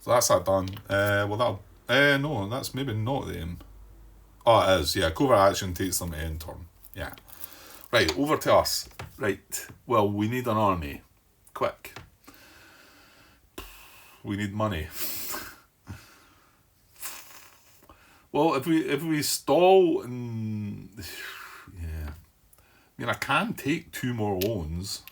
[SPEAKER 1] So that's that done. Well, that'll... no, that's maybe not the aim. Oh, it is. Yeah, covert action takes them to end turn. Yeah. Right, over to us. Right. Well, we need an army. Quick. We need money. Well, if we stall and... Yeah. I mean, I can take 2 more loans.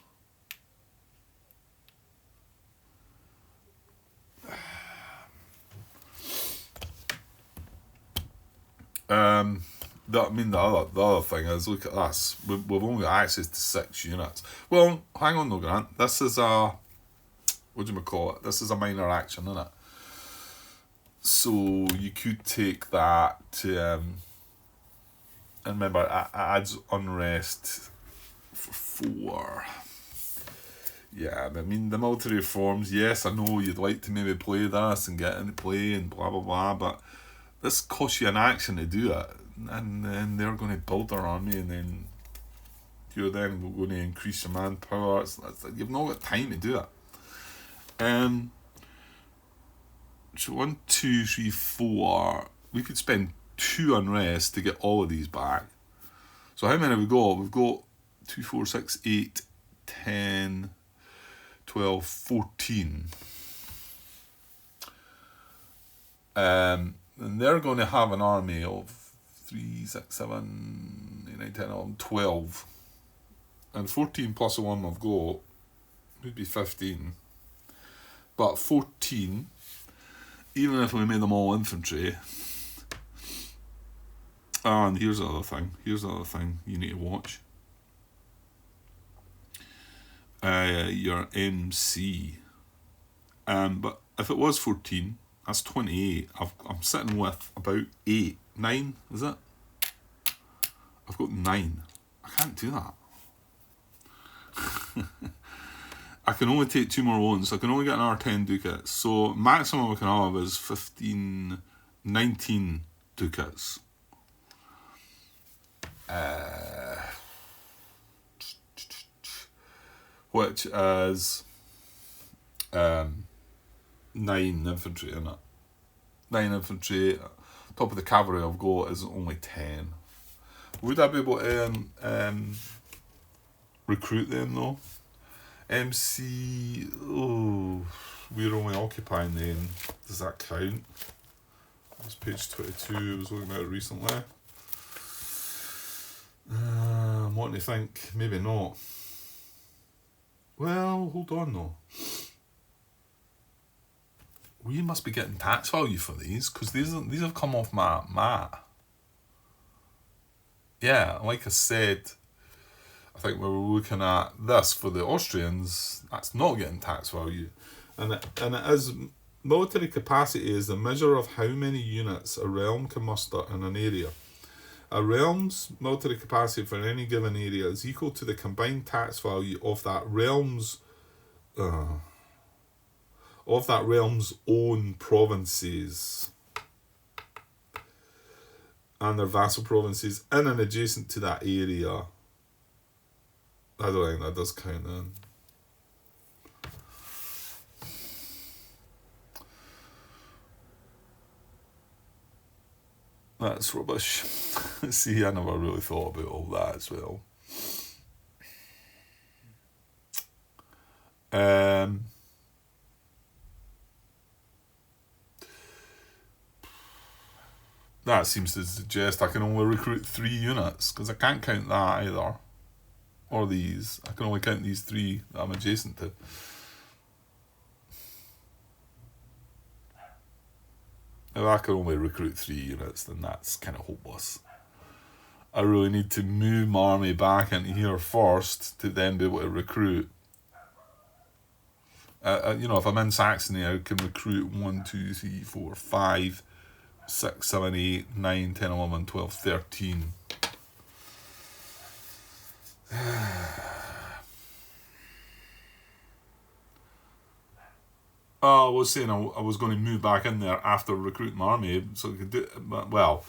[SPEAKER 1] The other thing is, look at this. We've only got access to 6 units. Well, hang on though, Grant. This is a... What do you call it? This is a minor action, isn't it? So you could take that, and remember, it adds unrest for 4. Yeah, I mean, the military reforms, yes, I know you'd like to maybe play this and get into play and blah, blah, blah, but this costs you an action to do it, and then they're going to build their army, and then you're then going to increase your manpower. You've not got time to do it. So 1, 2, 3, 4. We could spend 2 unrest to get all of these back. So how many have we got? We've got 2, 4, 6, 8, 10, 12, 14. And they're going to have an army of 3, 6, 7, 8, 9, 10, 11, 12. And 14 plus the one we've got would be 15. But 14... Even if we made them all infantry. And here's the other thing. Here's the other thing you need to watch. Your MC. But if it was 14, that's 28. I'm sitting with about 8. 9, is it? I've got 9. I can't do that. I can only take 2 more loans. I can only get another 10 ducats. So maximum I can have is 19 ducats. Which is 9 infantry in it. 9 infantry. Top of the cavalry I've got is only 10. Would I be able to recruit them though? MC, we're only occupying then, does that count? That's page 22, I was looking at it recently. What do you think? Maybe not. Well, hold on though. We must be getting tax value for these, because these have come off my mat. Yeah, like I said, I think we were looking at this for the Austrians, that's not getting tax value. And it is, military capacity is the measure of how many units a realm can muster in an area. A realm's military capacity for any given area is equal to the combined tax value of that realm's own provinces and their vassal provinces in and adjacent to that area. I don't think that does count then. That's rubbish. See, I never really thought about all that as well. That seems to suggest I can only recruit 3 units, because I can't count that either. Or these. I can only count these 3 that I'm adjacent to. If I can only recruit 3 units, then that's kind of hopeless. I really need to move my army back into here first to then be able to recruit. If I'm in Saxony, I can recruit 1, 2, 3, 4, 5, 6, 7, 8, 9, 10, 11, 12, 13. I was saying I was going to move back in there after recruiting my army, so I could do it. Well,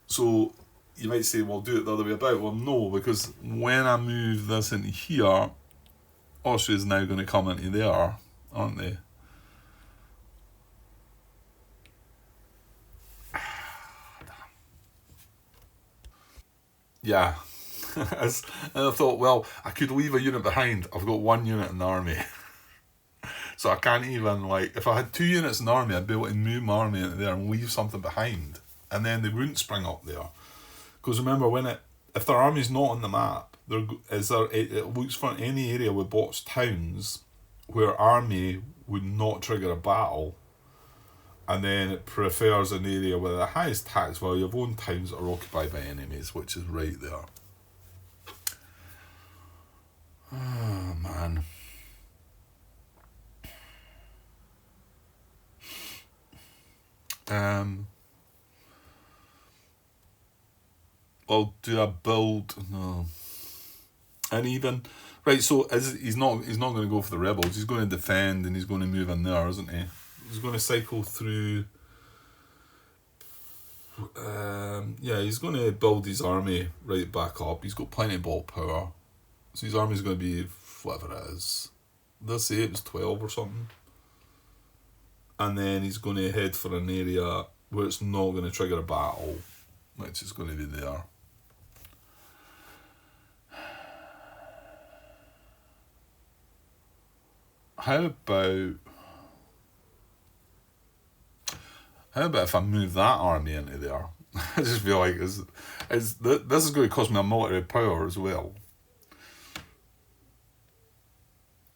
[SPEAKER 1] so you might say, well, do it the other way about. Well, no, because when I move this into here, Austria's now going to come into there, aren't they? Yeah. And I thought, well, I could leave a unit behind. I've got 1 unit in the army. So I can't even, if I had 2 units in the army, I'd be able to move my army into there and leave something behind. And then they wouldn't spring up there. Because remember, if their army's not on the map, it looks for any area with botched towns where army would not trigger a battle. And then it prefers an area with the highest tax value of own towns that are occupied by enemies, which is right there. Oh, man. Well, do I build? No. And even right, so he's not going to go for the rebels. He's going to defend and he's going to move in there, isn't he? He's going to cycle through. He's going to build his army right back up. He's got plenty of ball power, so his army's going to be whatever it is. Let's say it was 12 or something. And then he's going to head for an area where it's not going to trigger a battle, which is going to be there. How about if I move that army into there? I just feel like this is going to cost me a military power as well.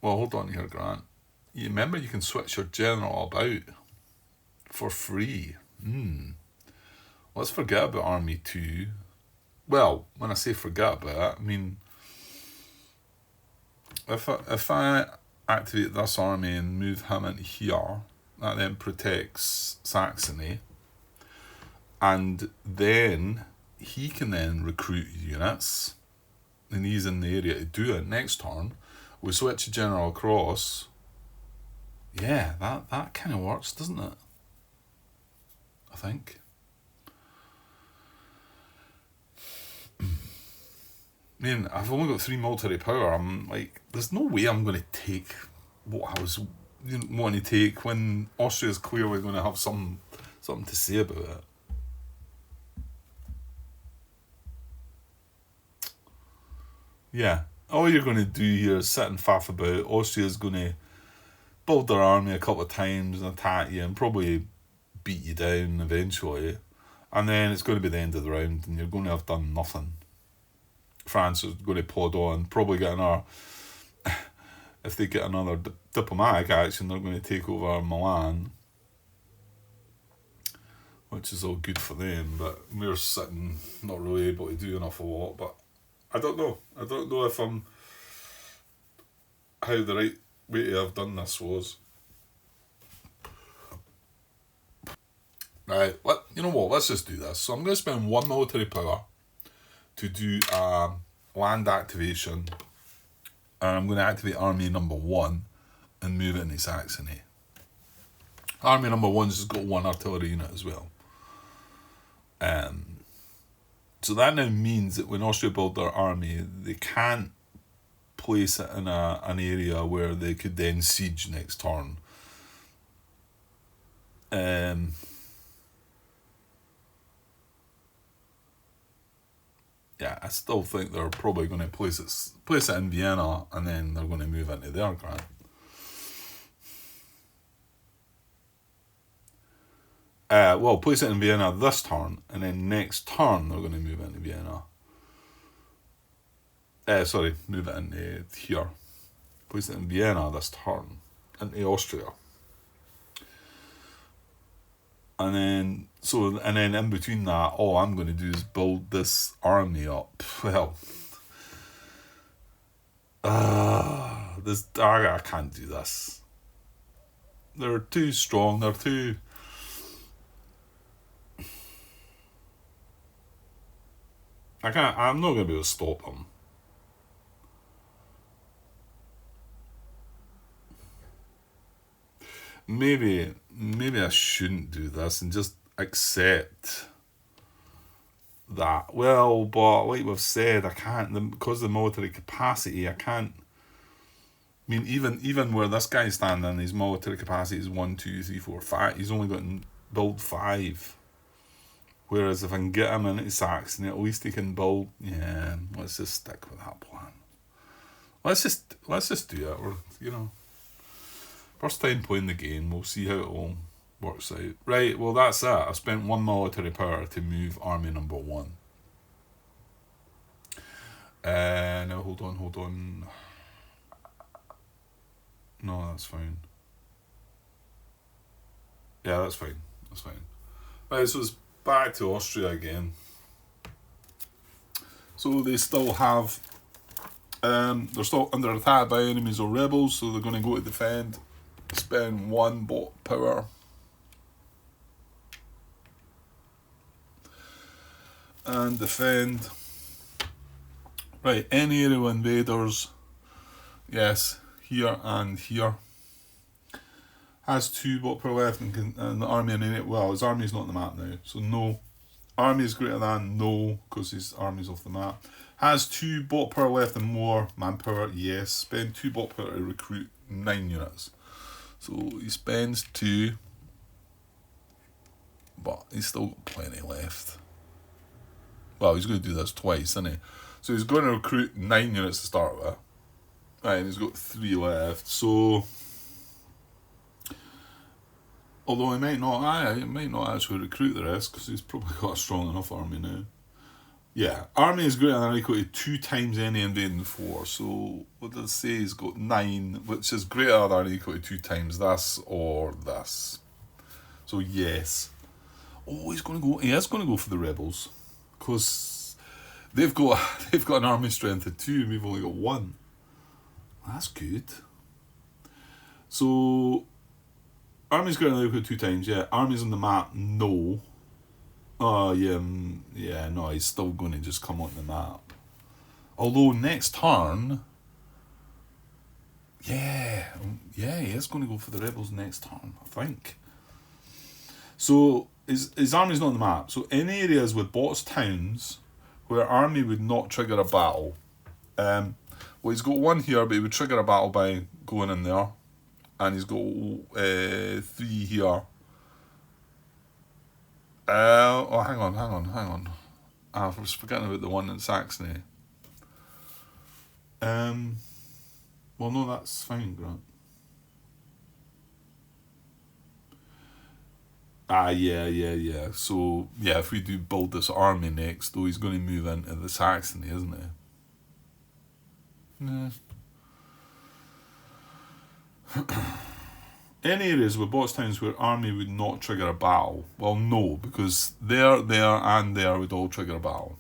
[SPEAKER 1] Well, hold on here, Grant. You remember you can switch your general about for free. Let's forget about Army 2. Well, when I say forget about it, I mean if I activate this army and move him into here, that then protects Saxony, and then he can then recruit units, and he's in the area to do it next turn. We switch the general across. Yeah, that kind of works, doesn't it? I think. I mean, I've only got 3 military power. I'm like, there's no way I'm going to take what I was wanting to take when Austria's clearly going to have something to say about it. Yeah, all you're going to do here is sit and faff about. Austria's going to build their army a couple of times and attack you and probably beat you down eventually. And then it's going to be the end of the round and you're going to have done nothing. France is going to plod on, probably get another... if they get another diplomatic action, they're going to take over Milan, which is all good for them, but we're sitting not really able to do an awful lot. But I don't know. I don't know if I'm... how the right way to have done this was. Right, you know what, let's just do this. So I'm going to spend 1 military power to do a land activation, and I'm going to activate army number 1 and move it into Saxony. Army number 1's just got 1 artillery unit as well. So that now means that when Austria build their army, they can't place it in an area where they could then siege next turn. Yeah, I still think they're probably going to place it in Vienna, and then they're going to move into their grant. Well, place it in Vienna this turn, and then next turn they're going to move into Vienna. Move it into here. Place it in Vienna this turn, into Austria. And then in between that, all I'm going to do is build this army up. Well, I can't do this. They're too strong. They're too... I'm not going to be able to stop them. Maybe I shouldn't do this and just accept that. Well, but like we've said, I can't, because of the military capacity, I can't. I mean, even where this guy's standing, his military capacity is 1, 2, 3, 4, 5. He's only got to build 5. Whereas if I can get him into Saxony, at least he can build. Yeah, let's just stick with that plan. Let's just do it. Or first time playing the game, we'll see how it all works out. Right, well that's it. I spent 1 military power to move army number 1. Now hold on. No, that's fine. Yeah, that's fine. Right, so it's back to Austria again. So they still have... they're still under attack by enemies or rebels, so they're going to go to defend. Spend 1 bot power. And defend. Right, any area invaders. Yes, here and here. Has 2 bot power left and the army in it. Well, his army's not on the map now, so no. Army is greater than no, because his army's off the map. Has 2 bot power left and more manpower. Yes, spend 2 bot power to recruit 9 units. So he spends 2, but he's still got plenty left. Well, he's going to do this twice, isn't he? So he's going to recruit 9 units to start with. Right, and he's got 3 left. So, although he might not actually recruit the rest, because he's probably got a strong enough army now. Yeah, army is greater than or equal to 2 times any invading force. So what does it say? He's got 9, which is greater than or equal to 2 times this or this. So yes. Oh, he is going to go for the rebels, because they've got an army strength of 2 and we've only got 1. That's good. So army's greater than or equal to 2 times. Yeah, army's on the map. No. Oh, yeah, no, he's still going to just come on the map. Although next turn, he is going to go for the rebels next turn, I think. So his army's not on the map. So any areas with bots towns where army would not trigger a battle. Well, he's got 1 here, but he would trigger a battle by going in there. And he's got 3 here. Hang on. I was forgetting about the one in Saxony. Well, no, that's fine, Grant. Yeah. So, yeah, if we do build this army next, though, he's going to move into the Saxony, isn't he? Yeah. Any areas with boss towns where army would not trigger a battle? Well, no, because there, and there would all trigger a battle.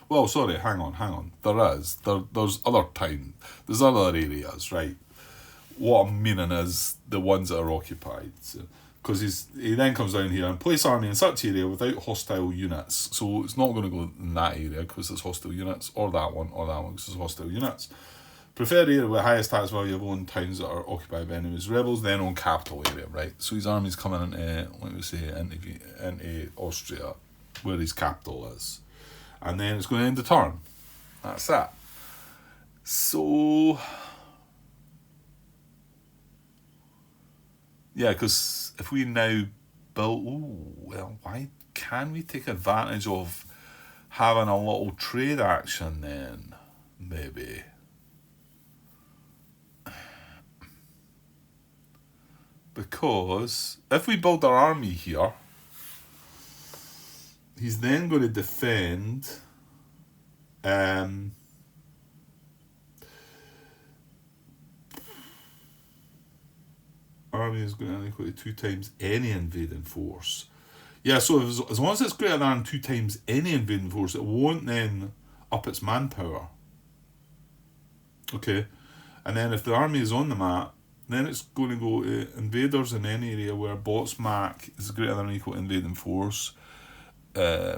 [SPEAKER 1] Well, sorry, hang on. There's other town. There's other areas, right? What I'm meaning is the ones that are occupied. Because he then comes down here and place army in such area without hostile units. So it's not going to go in that area because it's hostile units, or that one because it's hostile units. Preferred area with highest tax value of own towns that are occupied by enemies. Rebels then own capital area, right? So his army's coming into, into Austria, where his capital is. And then it's going to end the turn. That's that. So, yeah, because if we now build, why can we take advantage of having a little trade action then? Maybe. Because if we build our army here, he's then going to defend. Army is going to equal to 2 times any invading force. Yeah, so as long as it's greater than 2 times any invading force, it won't then up its manpower. Okay, and then if the army is on the map, then it's going to go to invaders in any area where bots mark is greater than or equal to invading force. Hang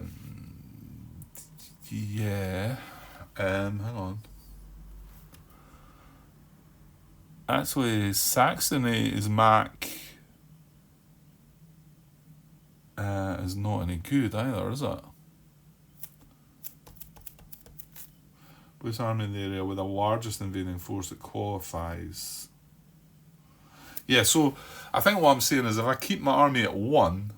[SPEAKER 1] on. Actually, Saxony is Mac is not any good either, is it? Which army in the area with the largest invading force that qualifies? Yeah, so I think what I'm saying is if I keep my army at 1,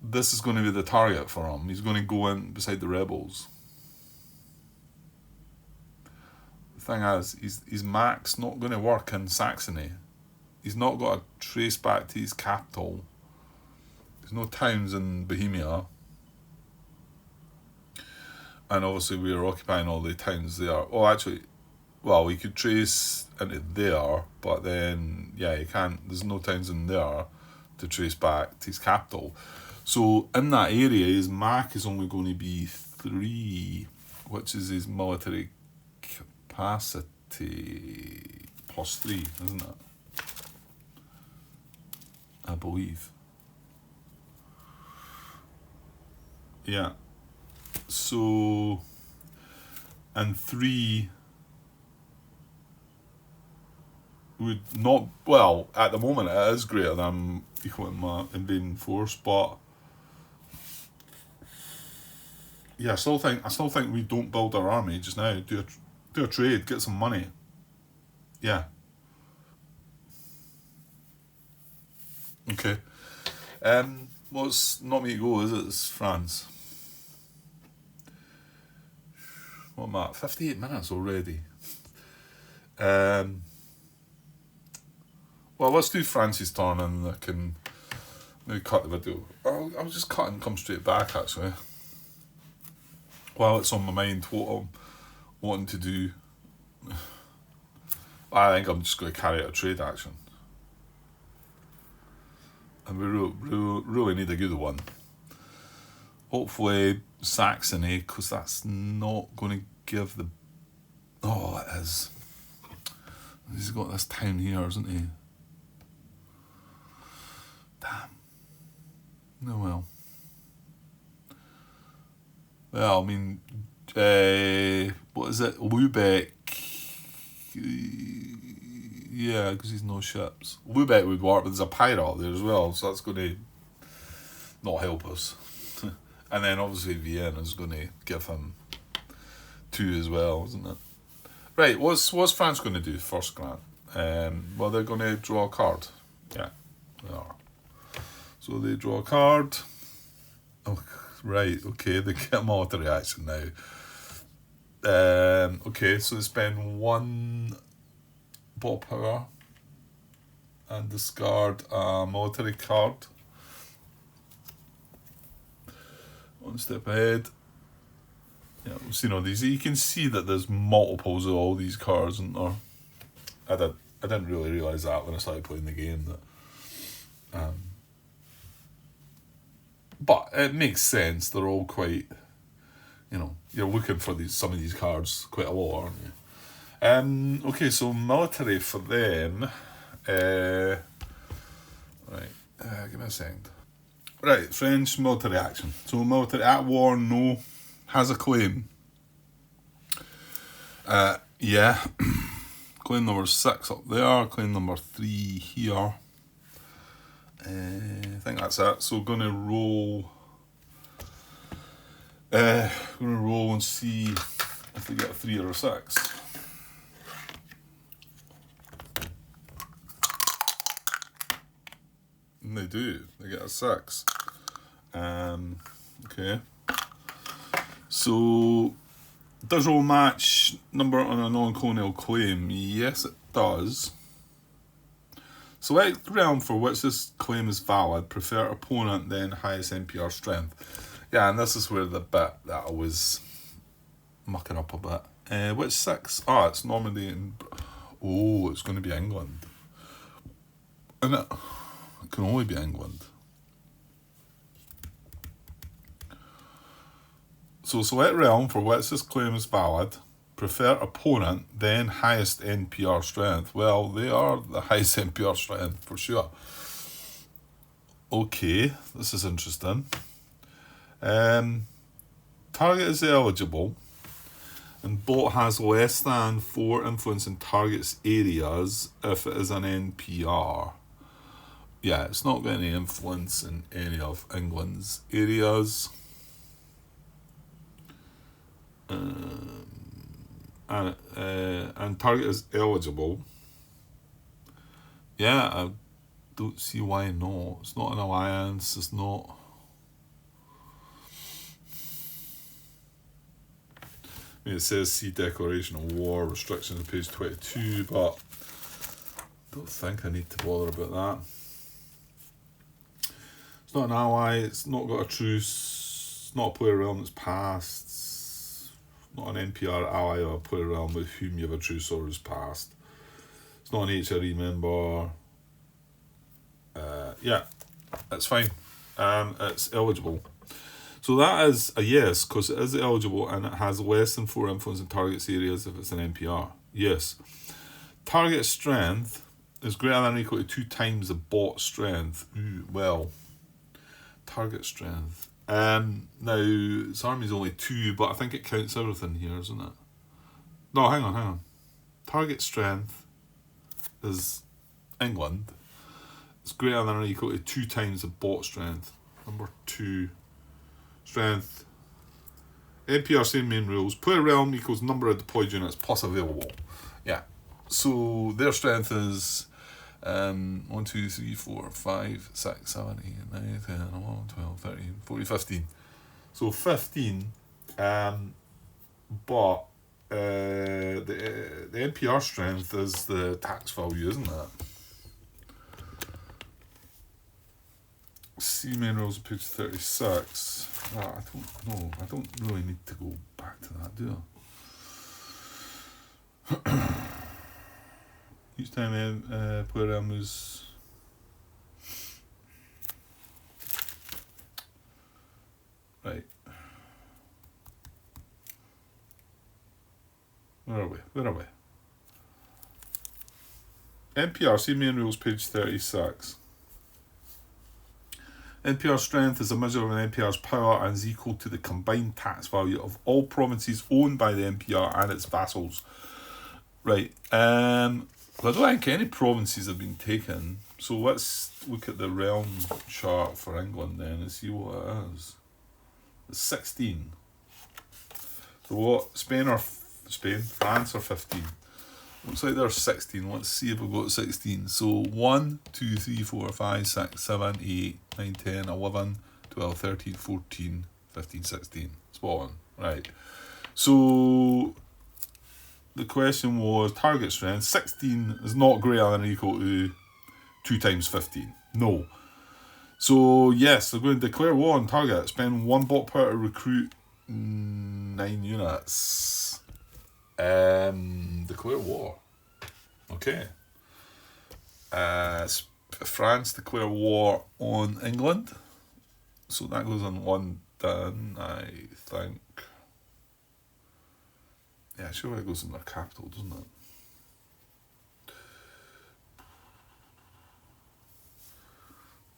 [SPEAKER 1] this is going to be the target for him. He's going to go in beside the rebels. The thing is, his Mac's not going to work in Saxony. He's not got a trace back to his capital. There's no towns in Bohemia. And obviously we are occupying all the towns there. Oh, actually, well, we could trace into there, but then, yeah, you can't. There's no towns in there to trace back to his capital. So in that area, his Mac is only going to be 3, which is his military capacity plus 3, isn't it? I believe. Yeah. So, and 3 would not, well, at the moment it is greater than equal to my invading force, but yeah, I still think we don't build our army just now. Do a trade, get some money. Yeah. Okay. Well, it's not me to go, is it? It's France. What am I at? 58 minutes already. Well, let's do France's turn and I can maybe cut the video. I'll just cut and come straight back, actually. While it's on my mind what I'm wanting to do, I think I'm just going to carry out a trade action. And we really need a good one. Hopefully Saxony, because that's not going to give the... Oh, it is. He's got this town here, isn't he? Damn. No, well. Well, I mean, what is it? Lubeck. Yeah, because he's no ships. Lubeck would work, but there's a pirate there as well, so that's going to not help us. And then obviously Vienna is going to give him 2 as well, isn't it? Right, what's France going to do first, Grant? Well, they're going to draw a card. Yeah, they are. So they draw a card. Oh, right, okay, they get a military action now. Okay, so they spend 1 ball power. and discard a military card. One step ahead. Yeah, we've seen all these. You can see that there's multiples of all these cards, and I didn't really realise that when I started playing the game. That, but it makes sense. They're all quite, you're looking for some of these cards quite a lot, aren't you? Okay, so military for them. Right, give me a second. Right, French military action. So military at war, no. Has a claim. Yeah. Claim number 6 up there. Claim number 3 here. I think that's it. So gonna roll. Gonna roll and see if they get a 3 or a 6. And they do. They get a 6. Okay. So, does roll match number on a non-colonial claim? Yes, it does. Select realm for which this claim is valid. Prefer opponent, then highest NPR strength. Yeah, and this is where the bit that I was mucking up a bit. Which 6? It's Normandy and... Oh, it's going to be England. And it can only be England. So select realm for which this claim is valid. Prefer opponent, then highest NPR strength. Well, they are the highest NPR strength for sure. Okay, this is interesting. Target is eligible, and bot has less than 4 influence in target's areas if it is an NPR. Yeah, it's not got any influence in any of England's areas. And target is eligible. Yeah, I don't see why not. It's not an alliance. It's not. I mean, it says see declaration of war restrictions on page 22, but I don't think I need to bother about that. It's not an ally. It's not got a truce. It's not a player realm that's passed. Not an NPR ally or a player realm with whom you have a truce or is passed. It's not an HRE member. Yeah, that's fine. It's eligible. So that is a yes, because it is eligible and it has less than 4 influence in target's areas if it's an NPR. Yes. Target strength is greater than or equal to 2 times the bot strength. Ooh, well, target strength. Now, its army's only 2, but I think it counts everything here, isn't it? No, hang on. Target strength is England. It's greater than or equal to 2 times the bot strength. Number 2. Strength. NPR, same main rules. Player realm equals number of deployed units plus available. Yeah. So their strength is 1, 2, 3, 4, 5, 6, 7, 8, 9, 10, 11, 12, 13, 14, 15. So 15, but the NPR strength is the tax value, isn't it? See main rules page 36. I don't know. I don't really need to go back to that, do I? Each time player realm is right. Where are we? NPR, see main rules page 36. NPR strength is a measure of an NPR's power and is equal to the combined tax value of all provinces owned by the NPR and its vassals. Right. I don't think any provinces have been taken. So let's look at the realm chart for England then and see what it is. It's 16. So what? France are 15. Looks like they're 16. Let's see if we've got 16. So 1, 2, 3, 4, 5, 6, 7, 8, 9, 10, 11, 12, 13, 14, 15, 16. Spot on. Right. So the question was target strength. 16 is not greater than or equal to 2 times 15. No. So, yes, they're going to declare war on target. Spend 1 bot power to recruit 9 units. Declare war. Okay. France declare war on England. So that goes on London, I think. Yeah, sure it goes in their capital, doesn't it?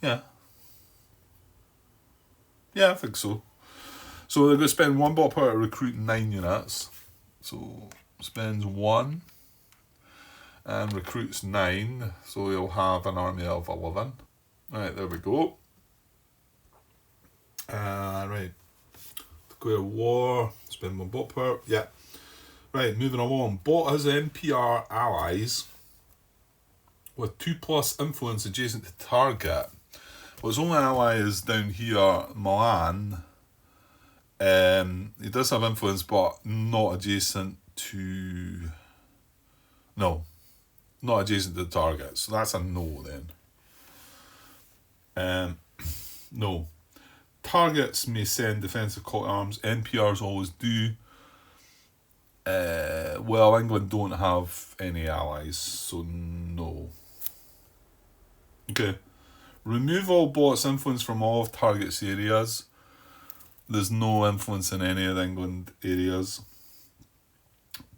[SPEAKER 1] Yeah. Yeah, I think so. So they're going to spend 1 bot power to recruit 9 units. So spends 1 and recruits 9. So he'll have an army of 11. Right, there we go. Right. Declare war. Spend 1 bot power. Yeah. Right, moving along. Bot has NPR allies with 2+ influence adjacent to target. Well, his only ally is down here, Milan. He does have influence, but not adjacent to... No. Not adjacent to the target. So that's a no then. No. Targets may send defensive call to arms. NPRs always do. Well, England don't have any allies, so no. Okay. Remove all bots' influence from all of target's areas. There's no influence in any of the England areas.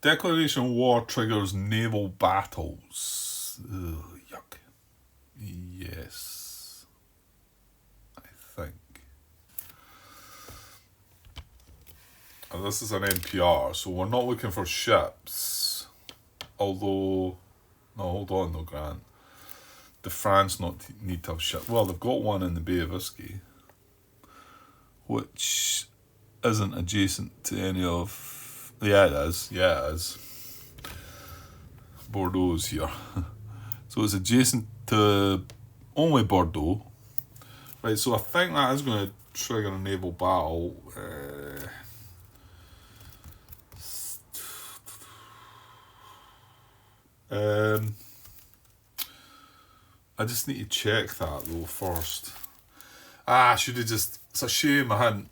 [SPEAKER 1] Declaration of war triggers naval battles. Ugh, yuck. Yes. I think. And this is an NPR, so we're not looking for ships. Although... No, hold on though, Grant. The France not need to have ships. Well, they've got one in the Bay of Biscay, which isn't adjacent to any of... Yeah, it is. Yeah, it is. Bordeaux's here. So it's adjacent to only Bordeaux. Right, so I think that is going to trigger a naval battle. I just need to check that though first. I should have just... It's a shame I hadn't...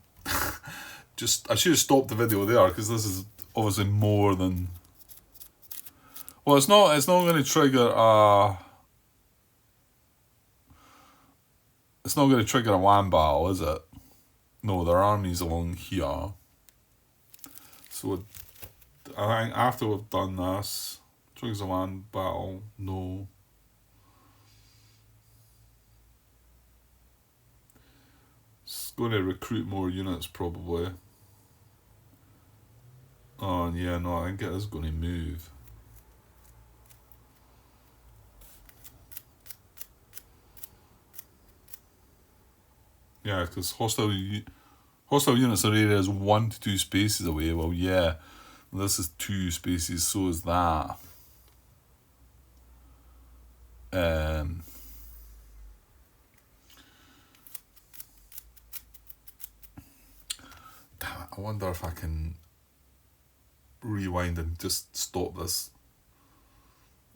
[SPEAKER 1] I should have stopped the video there, because this is obviously more than... Well, it's not going to trigger a... It's not going to trigger a land battle, is it? No, their army's along here. So I think after we've done this, triggers a land battle. No. It's going to recruit more units probably. Oh yeah, no, I think it is going to move. Yeah, because hostile units are areas 1 to 2 spaces away. Well, yeah, this is 2 spaces, so is that. Damn it, I wonder if I can rewind and just stop this.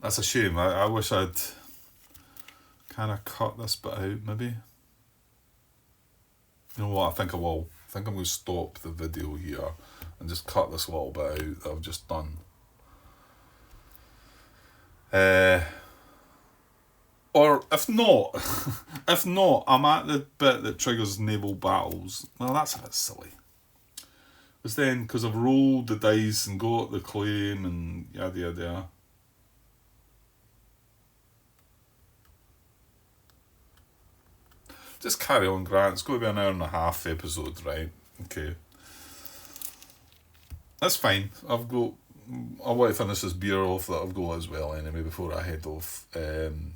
[SPEAKER 1] That's a shame. I wish I'd kind of cut this bit out, maybe. You know what, I think I will. I think I'm going to stop the video here and just cut this little bit out that I've just done. Or if not, I'm at the bit that triggers naval battles. Well, that's a bit silly. Because then, because I've rolled the dice and got the claim and yada yada yada. Just carry on, Grant. It's going to be an 1.5 hour episode, right? Okay. That's fine. I want to finish this beer off that I've got as well anyway before I head off. And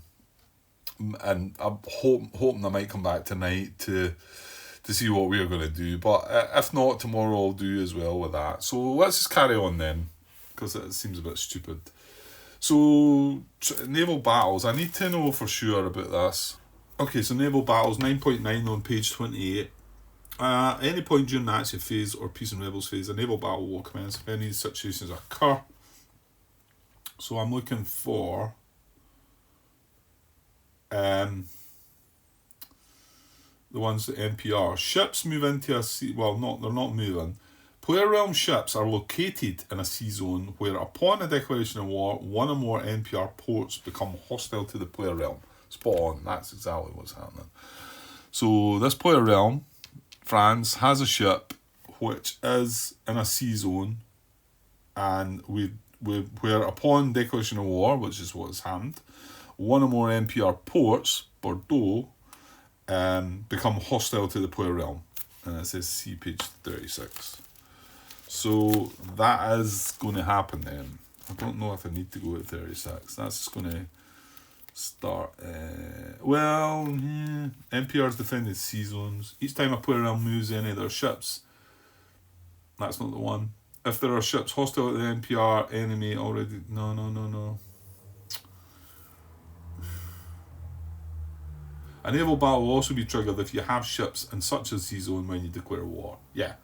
[SPEAKER 1] I'm hoping I might come back tonight to see what we're going to do. But if not, tomorrow I'll do as well with that. So let's just carry on then, because it seems a bit stupid. So, naval battles. I need to know for sure about this. Okay, so naval battles, 9.9 on page 28. Any point during the active phase or peace and rebels phase, a naval battle will commence if any situations occur. So I'm looking for Um, the ones that NPR. Ships move into a sea. Well, not they're not moving. Player realm ships are located in a sea zone where, upon a declaration of war, one or more NPR ports become hostile to the player realm. Spot on. That's exactly what's happening. So this player realm, France, has a ship which is in a sea zone, and where upon declaration of war, which is what has happened, one or more NPR ports, Bordeaux, become hostile to the player realm. And it says see page 36. So that is going to happen then. I don't know if I need to go at 36. That's just going to start. NPR's defended sea zones. Each time a player realm moves any of their ships. That's not the one. If there are ships hostile to the NPR enemy already. No. A naval battle will also be triggered if you have ships in such a sea zone when you declare war. Yeah.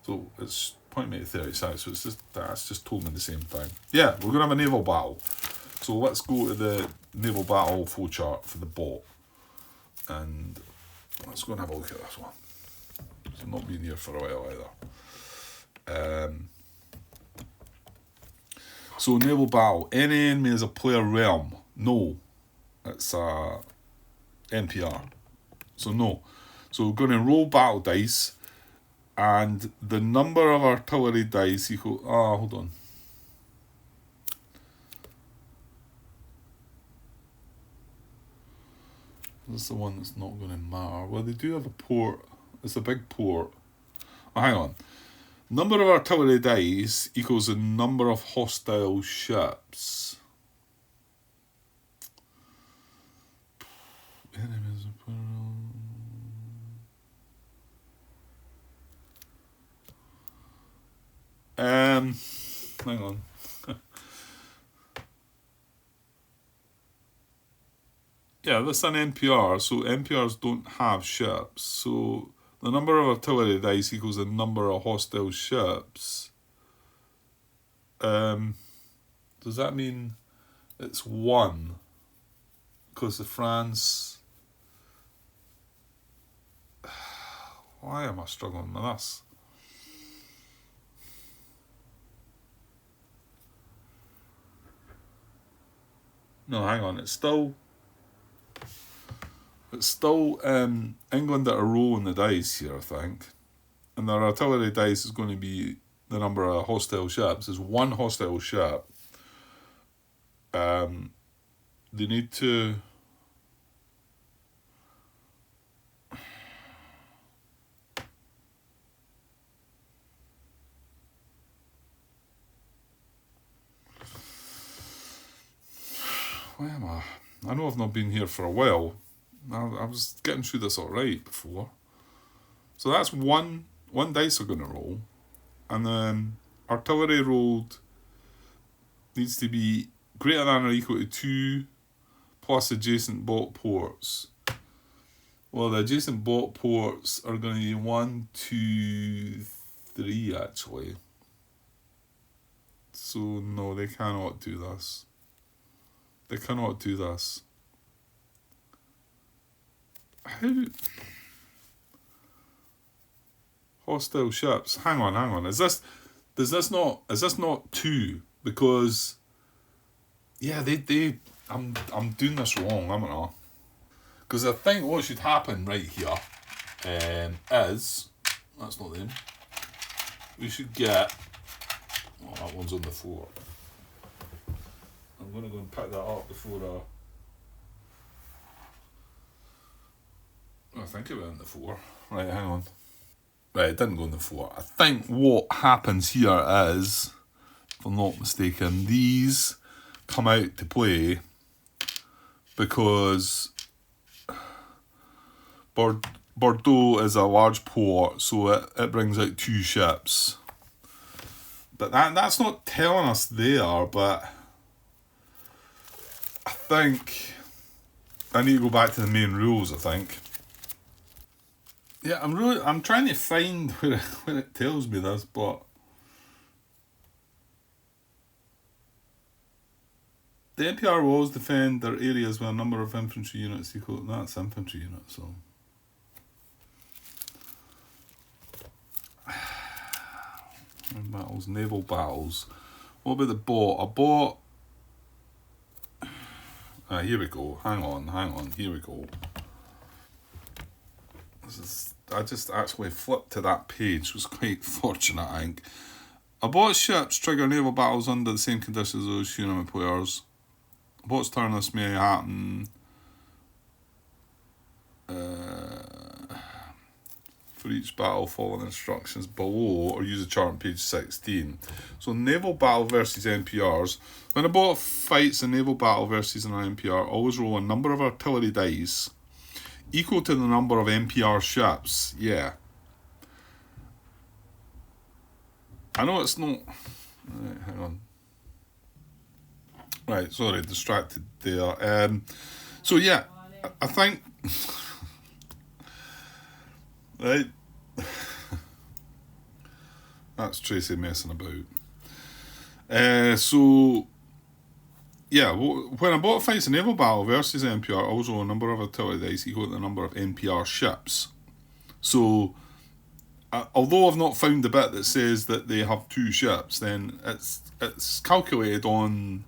[SPEAKER 1] So it's pointing me to 36, so that's just told me at the same time. Yeah, we're going to have a naval battle. So let's go to the naval battle flowchart for the bot. And let's go and have a look at this one. So I've not been here for a while either. So naval battle. Any enemy is a player realm. No. It's a NPR. So no. So we're going to roll battle dice. And the number of artillery dice equal... hold on. This is the one that's not going to matter. Well, they do have a port. It's a big port. Oh, hang on. Number of artillery dice equals the number of hostile ships. Enemies are plural. Hang on. Yeah, this is an NPR, so NPRs don't have ships. So the number of artillery dice equals the number of hostile ships. Does that mean it's 1? Because the France... Why am I struggling with this? No, hang on. It's still England that are rolling the dice here, I think. And their artillery dice is going to be the number of hostile ships. There's 1 hostile ship. They need to... Where am I? I know I've not been here for a while. I was getting through this alright before. So that's one dice are going to roll. And then artillery rolled needs to be greater than or equal to 2 plus adjacent bot ports. Well, the adjacent bot ports are going to be 1, 2, 3 actually. So no, they cannot do this. They cannot do this. How? Hostile ships. Hang on. Is this not 2? Because yeah, I'm doing this wrong, haven't I? Because I think what should happen right here is that's not them. We should get that one's on the floor. I'm gonna go and pick that up before I think it went on the 4. Right, hang on. Right, it didn't go on the 4. I think what happens here is, if I'm not mistaken, these come out to play because Bordeaux is a large port, so it brings out 2 ships. But that's not telling us there, but I think I need to go back to the main rules, I think. Yeah, I'm trying to find where it tells me this, but The NPR will always defend their areas with a number of infantry units equal. That's infantry units, so. Battles, naval battles. What about the bot? A bot. Here we go. Hang on. Here we go. I just actually flipped to that page. It was quite fortunate, I think. A bot's ships trigger naval battles under the same conditions as those human players. A bot's turn this may happen for each battle, following instructions below, or use a chart on page 16. So naval battle versus NPRs. When a bot fights a naval battle versus an NPR, always roll a number of artillery dice equal to the number of NPR ships. Yeah. I know it's not... Right, hang on. Right, sorry, distracted there. So yeah, I think... Right. That's Tracy messing about. So, yeah, when a bot fights a naval battle versus NPR, also a number of artillery dice equal to the number of NPR ships. So, although I've not found the bit that says that they have 2 ships, then it's calculated on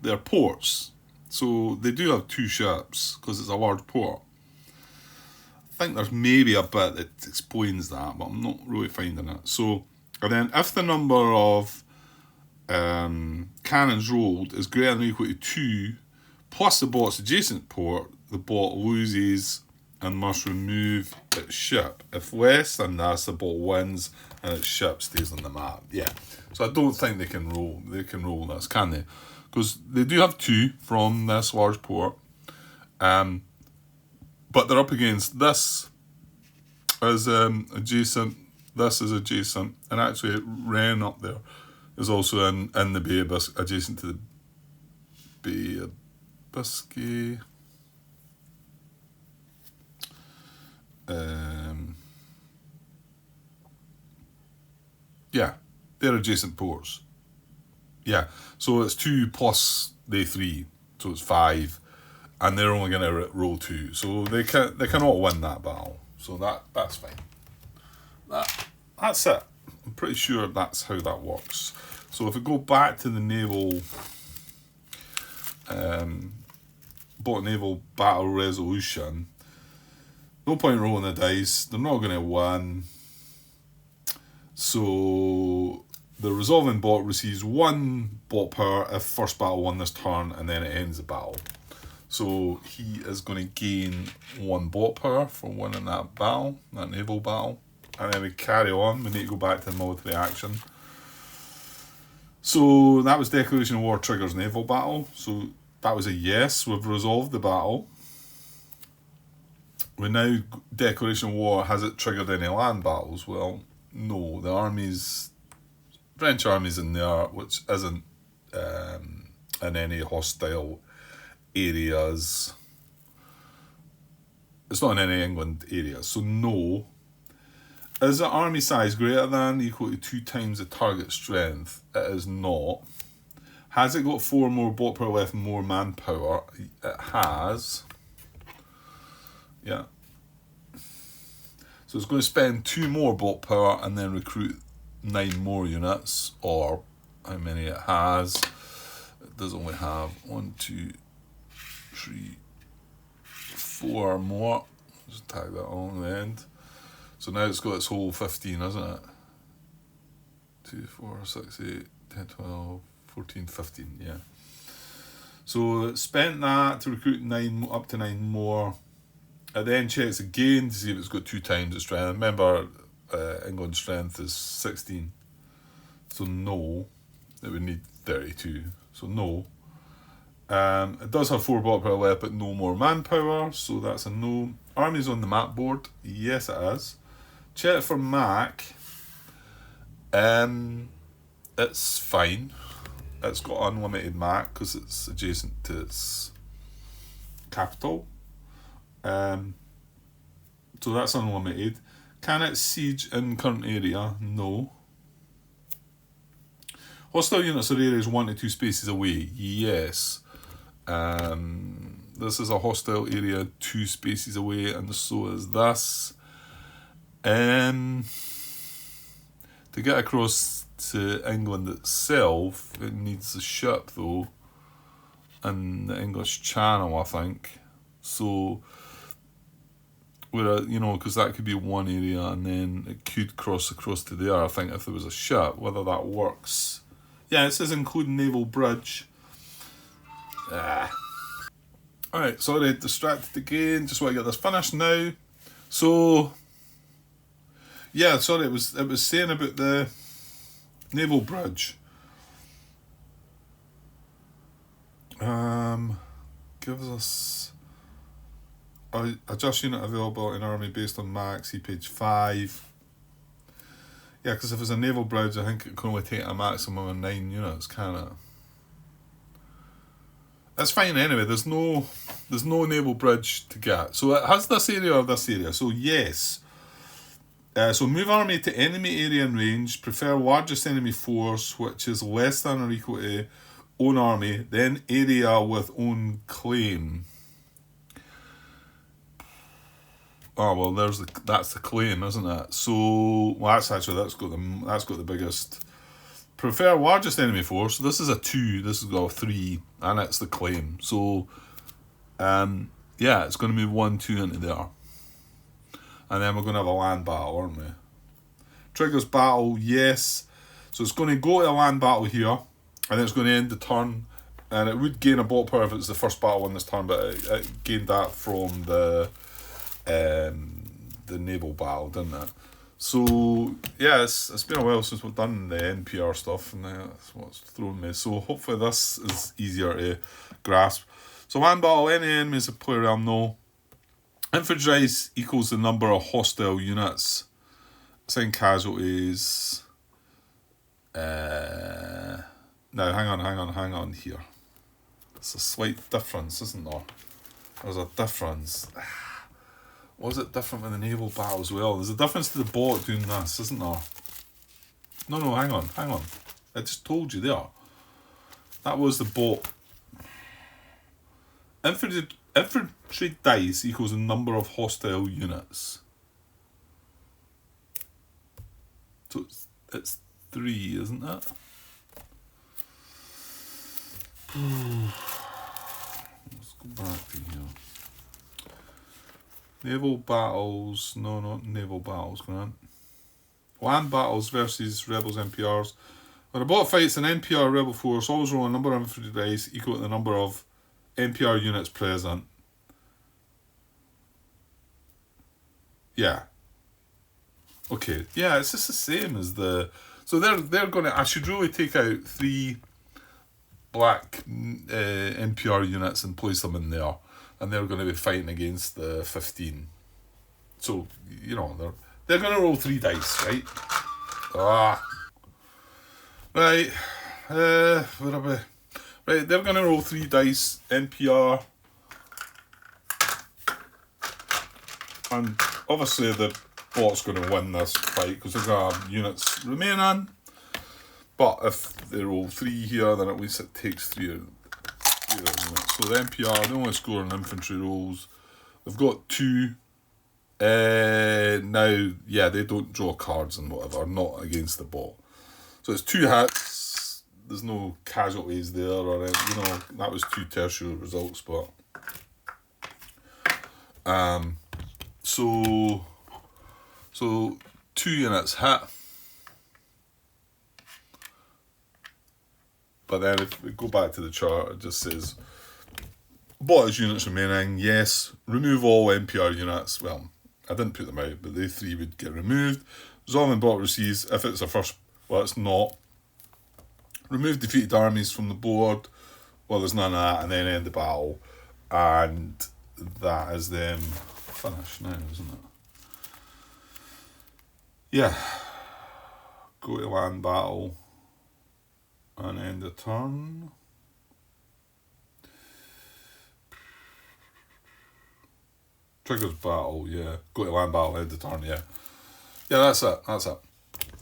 [SPEAKER 1] their ports. So they do have 2 ships because it's a large port. I think there's maybe a bit that explains that, but I'm not really finding it. So, and then if the number of cannons rolled is greater than or equal to 2, plus the bot's adjacent port, the bot loses and must remove its ship. If less than this, the bot wins and its ship stays on the map. Yeah. So I don't think they can roll. They can roll this, can they? Because they do have 2 from this large port. But they're up against this as adjacent, this is adjacent, and actually Ren up there is also in the Bay of Biscay, adjacent to the Bay of Biscay. Yeah, they're adjacent ports. Yeah, so it's 2 plus the 3, so it's 5. And they're only going to roll 2, so they can all win that battle. So that's fine. That's it. I'm pretty sure that's how that works. So if we go back to the naval, naval battle resolution, no point rolling the dice. They're not going to win. So the resolving bot receives 1 bot power if first battle won this turn, and then it ends the battle. So he is going to gain 1 bot power for winning that battle, that naval battle. And then we carry on. We need to go back to the military action. So that was Declaration of War triggers naval battle. So that was a yes. We've resolved the battle. We now, Declaration of War, has it triggered any land battles? Well, no. The armies, French armies in there, which isn't in any hostile areas. It's not in any England areas, so no. Is the army size greater than or equal to 2 times the target strength? It is not. Has it got 4 more bot power left and more manpower? It has. Yeah. So it's going to spend 2 more bot power and then recruit 9 more units, or how many it has. It does only have 1, 2, 3, 4 more. Just tag that on the end. So now it's got its whole 15, isn't it? 2, 4, 6, 8, 10, 12, 14, 15, yeah. So it spent that to recruit 9, up to 9 more. It then checks again to see if it's got 2 times its strength. Remember, England's strength is 16. So no, it would need 32. So no. It does have 4 bot power left, but no more manpower, so that's a no. Armies on the map board, yes it is. Check for Mac. It's fine. It's got unlimited Mac because it's adjacent to its capital. So that's unlimited. Can it siege in current area? No. Hostile units or areas 1 to 2 spaces away. Yes. This is a hostile area 2 spaces away, and so is this. To get across to England itself, it needs a ship though, in the English Channel, I think. So, because that could be one area, and then it could cross across to there. I think if there was a ship, whether that works. Yeah, it says including naval bridge. Alright, sorry, distracted again. Just want to get this finished now. So, yeah, sorry, it was saying about the naval bridge. Gives us adjust unit availability in army based on max. See page 5. Yeah, because if it's a naval bridge, I think it can only take a maximum of 9 units, can it? That's fine anyway. There's no naval bridge to get. So it has this area or this area. So yes. So move army to enemy area and range. Prefer largest enemy force, which is less than or equal to own army. Then area with own claim. Oh well, that's the claim, isn't it? So that's got the biggest. Prefer largest enemy force. So this is a 2. This has got a 3, and it's the claim. So, yeah, it's going to move 1, 2 into there. And then we're going to have a land battle, aren't we? Triggers battle, yes. So it's going to go to a land battle here, and then it's going to end the turn. And it would gain a bot power if it's the first battle in this turn, but it gained that from the naval battle, didn't it? So yeah, it's been a while since we've done the NPR stuff, and that's what's thrown me. So hopefully this is easier to grasp. So land battle, any enemies of player realm, no. Infantry dice equals the number of hostile units. Assign casualties. Now hang on here. It's a slight difference, isn't there? There's a difference. Was it different with the naval battle as well? There's a difference to the bot doing this, isn't there? No, hang on. I just told you there. That was the bot. Infantry dice equals the number of hostile units. So it's 3, isn't it? Let's go back to here. Naval battles, no, not naval battles, go on. Land battles versus rebels NPRs. When a bot fights an NPR rebel force, always roll a number of infantry dice equal to the number of NPR units present. Yeah. Okay. Yeah, it's just the same as the. So they're gonna. I should really take out 3 black NPR units and place them in there. And they're going to be fighting against the 15. So, they're going to roll 3 dice, right? Right. Where are we? Right, they're going to roll 3 dice, NPR. And obviously the bot's going to win this fight because they've got units remaining. But if they roll 3 here, then at least it takes 3 So the NPR, they only score on infantry rolls. They've got 2. Now, yeah, they don't draw cards and whatever, not against the bot. So it's 2 hits. There's no casualties there, or that was 2 tertiary results, but so 2 units hit. But then if we go back to the chart, it just says bot has units remaining, yes. Remove all NPR units. Well, I didn't put them out, but they 3 would get removed. Resolving bot receives, if it's a first, well, it's not. Remove defeated armies from the board. Well, there's none of that, and then end the battle. And that is them finished now, isn't it? Yeah. Go to land battle. And end the turn. Triggers battle, yeah. Go to land battle, end the turn, yeah. Yeah, that's it.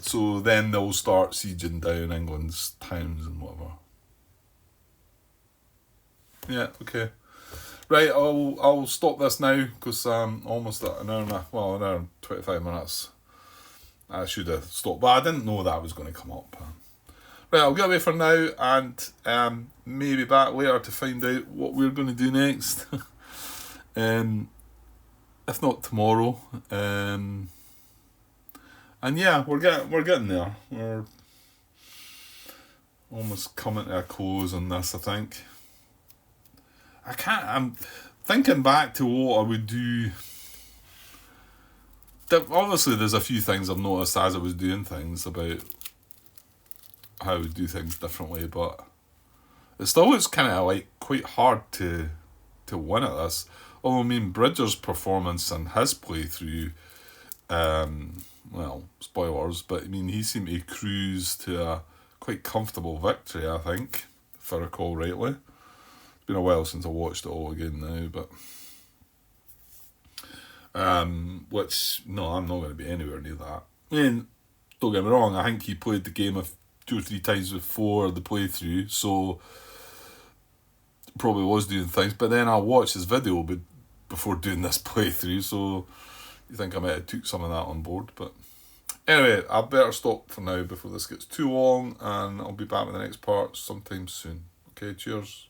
[SPEAKER 1] So then they'll start sieging down England's towns and whatever. Yeah, okay. Right, I'll stop this now because I'm almost at an hour and 25 minutes. I should have stopped, but I didn't know that was going to come up. Right, I'll get away for now and maybe back later to find out what we're going to do next. If not tomorrow. And yeah, we're getting there. We're almost coming to a close on this, I think. I'm thinking back to what I would do. Obviously, there's a few things I've noticed as I was doing things about how I would do things differently, but it still looks kind of like quite hard to win at this. Although, I mean, Bridger's performance and his playthrough, well, spoilers, but I mean, he seemed to cruise to a quite comfortable victory, I think, if I recall rightly. It's been a while since I watched it all again now, but which, no, I'm not going to be anywhere near that. I mean, don't get me wrong, I think he played the game 2 or 3 times before the playthrough, so probably was doing things, but then I watched his video before doing this playthrough, so you think I might have took some of that on board, but anyway, I better stop for now before this gets too long, and I'll be back with the next part sometime soon. Okay, cheers.